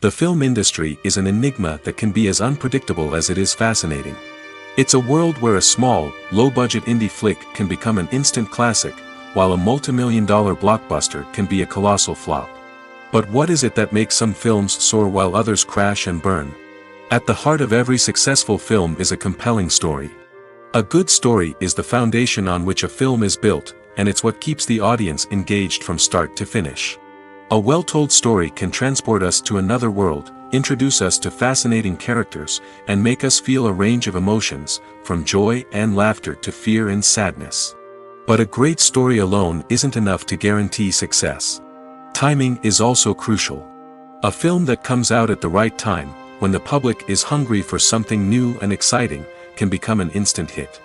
The film industry is an enigma that can be as unpredictable as it is fascinating. It's a world where a small, low-budget indie flick can become an instant classic, while a multi-million-dollar blockbuster can be a colossal flop. But what is it that makes some films soar while others crash and burn? At the heart of every successful film is a compelling story. A good story is the foundation on which a film is built, and it's what keeps the audience engaged from start to finish. A well-told story can transport us to another world, introduce us to fascinating characters, and make us feel a range of emotions, from joy and laughter to fear and sadness. But a great story alone isn't enough to guarantee success. Timing is also crucial. A film that comes out at the right time, when the public is hungry for something new and exciting, can become an instant hit.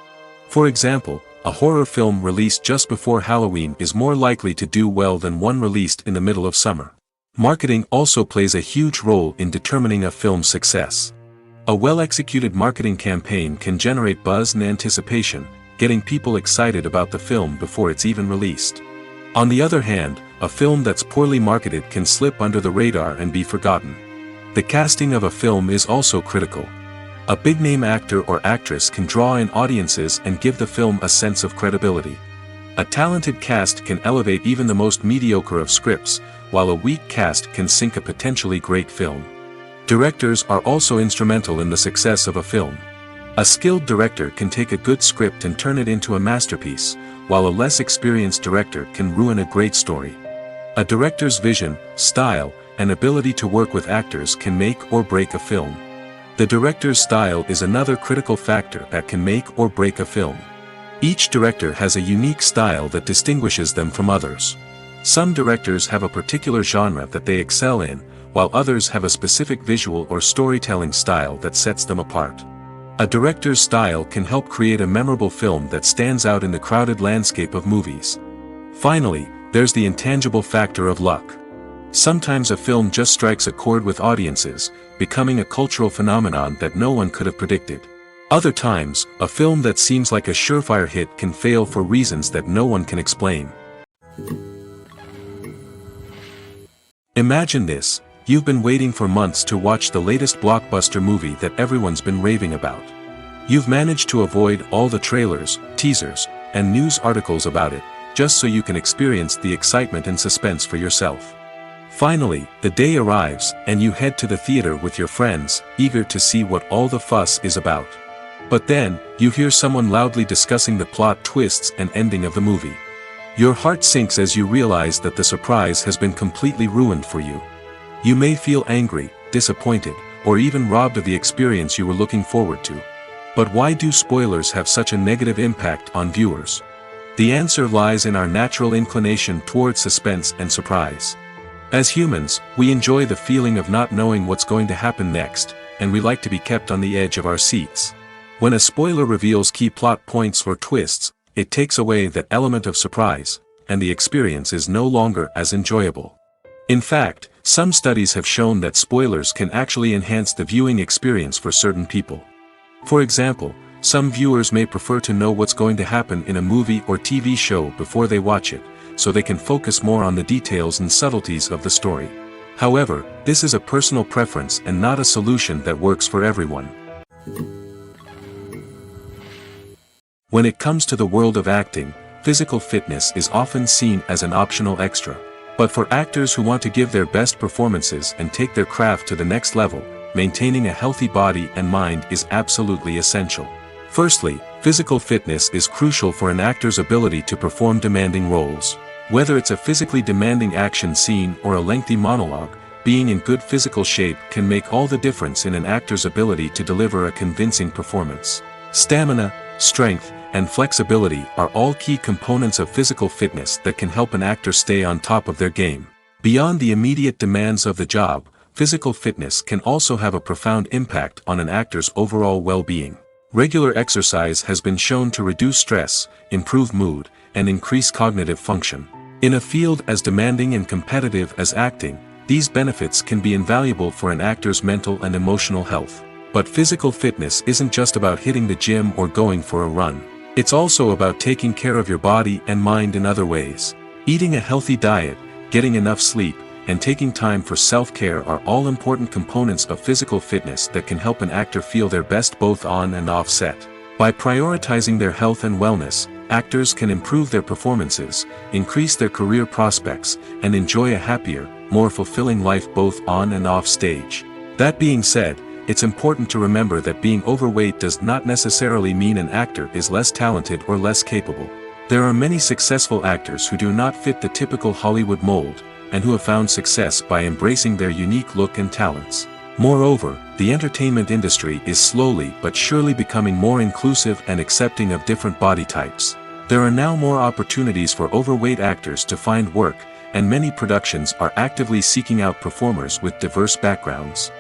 For example, a horror film released just before Halloween is more likely to do well than one released in the middle of summer. Marketing also plays a huge role in determining a film's success. A well-executed marketing campaign can generate buzz and anticipation, getting people excited about the film before it's even released. On the other hand, a film that's poorly marketed can slip under the radar and be forgotten. The casting of a film is also critical. A big-name actor or actress can draw in audiences and give the film a sense of credibility. A talented cast can elevate even the most mediocre of scripts, while a weak cast can sink a potentially great film. Directors are also instrumental in the success of a film. A skilled director can take a good script and turn it into a masterpiece, while a less experienced director can ruin a great story. A director's vision, style, and ability to work with actors can make or break a film. The director's style is another critical factor that can make or break a film. Each director has a unique style that distinguishes them from others. Some directors have a particular genre that they excel in, while others have a specific visual or storytelling style that sets them apart. A director's style can help create a memorable film that stands out in the crowded landscape of movies. Finally, there's the intangible factor of luck. Sometimes a film just strikes a chord with audiences, becoming a cultural phenomenon that no one could have predicted. Other times, a film that seems like a surefire hit can fail for reasons that no one can explain. Imagine this: you've been waiting for months to watch the latest blockbuster movie that everyone's been raving about. You've managed to avoid all the trailers, teasers, and news articles about it, just so you can experience the excitement and suspense for yourself. Finally, the day arrives, and you head to the theater with your friends, eager to see what all the fuss is about. But then, you hear someone loudly discussing the plot twists and ending of the movie. Your heart sinks as you realize that the surprise has been completely ruined for you. You may feel angry, disappointed, or even robbed of the experience you were looking forward to. But why do spoilers have such a negative impact on viewers? The answer lies in our natural inclination toward suspense and surprise. As humans, we enjoy the feeling of not knowing what's going to happen next, and we like to be kept on the edge of our seats. When a spoiler reveals key plot points or twists, it takes away that element of surprise, and the experience is no longer as enjoyable. In fact, some studies have shown that spoilers can actually enhance the viewing experience for certain people. For example, some viewers may prefer to know what's going to happen in a movie or TV show before they watch it, so they can focus more on the details and subtleties of the story. However, this is a personal preference and not a solution that works for everyone. When it comes to the world of acting, physical fitness is often seen as an optional extra. But for actors who want to give their best performances and take their craft to the next level, maintaining a healthy body and mind is absolutely essential. Firstly, physical fitness is crucial for an actor's ability to perform demanding roles. Whether it's a physically demanding action scene or a lengthy monologue, being in good physical shape can make all the difference in an actor's ability to deliver a convincing performance. Stamina, strength, and flexibility are all key components of physical fitness that can help an actor stay on top of their game. Beyond the immediate demands of the job, physical fitness can also have a profound impact on an actor's overall well-being. Regular exercise has been shown to reduce stress, improve mood, and increase cognitive function. In a field as demanding and competitive as acting, these benefits can be invaluable for an actor's mental and emotional health. But physical fitness isn't just about hitting the gym or going for a run. It's also about taking care of your body and mind in other ways. Eating a healthy diet, getting enough sleep, and taking time for self-care are all important components of physical fitness that can help an actor feel their best both on and off set. By prioritizing their health and wellness, actors can improve their performances, increase their career prospects, and enjoy a happier, more fulfilling life both on and off stage. That being said, it's important to remember that being overweight does not necessarily mean an actor is less talented or less capable. There are many successful actors who do not fit the typical Hollywood mold, and who have found success by embracing their unique look and talents. Moreover, the entertainment industry is slowly but surely becoming more inclusive and accepting of different body types. There are now more opportunities for overweight actors to find work, and many productions are actively seeking out performers with diverse backgrounds.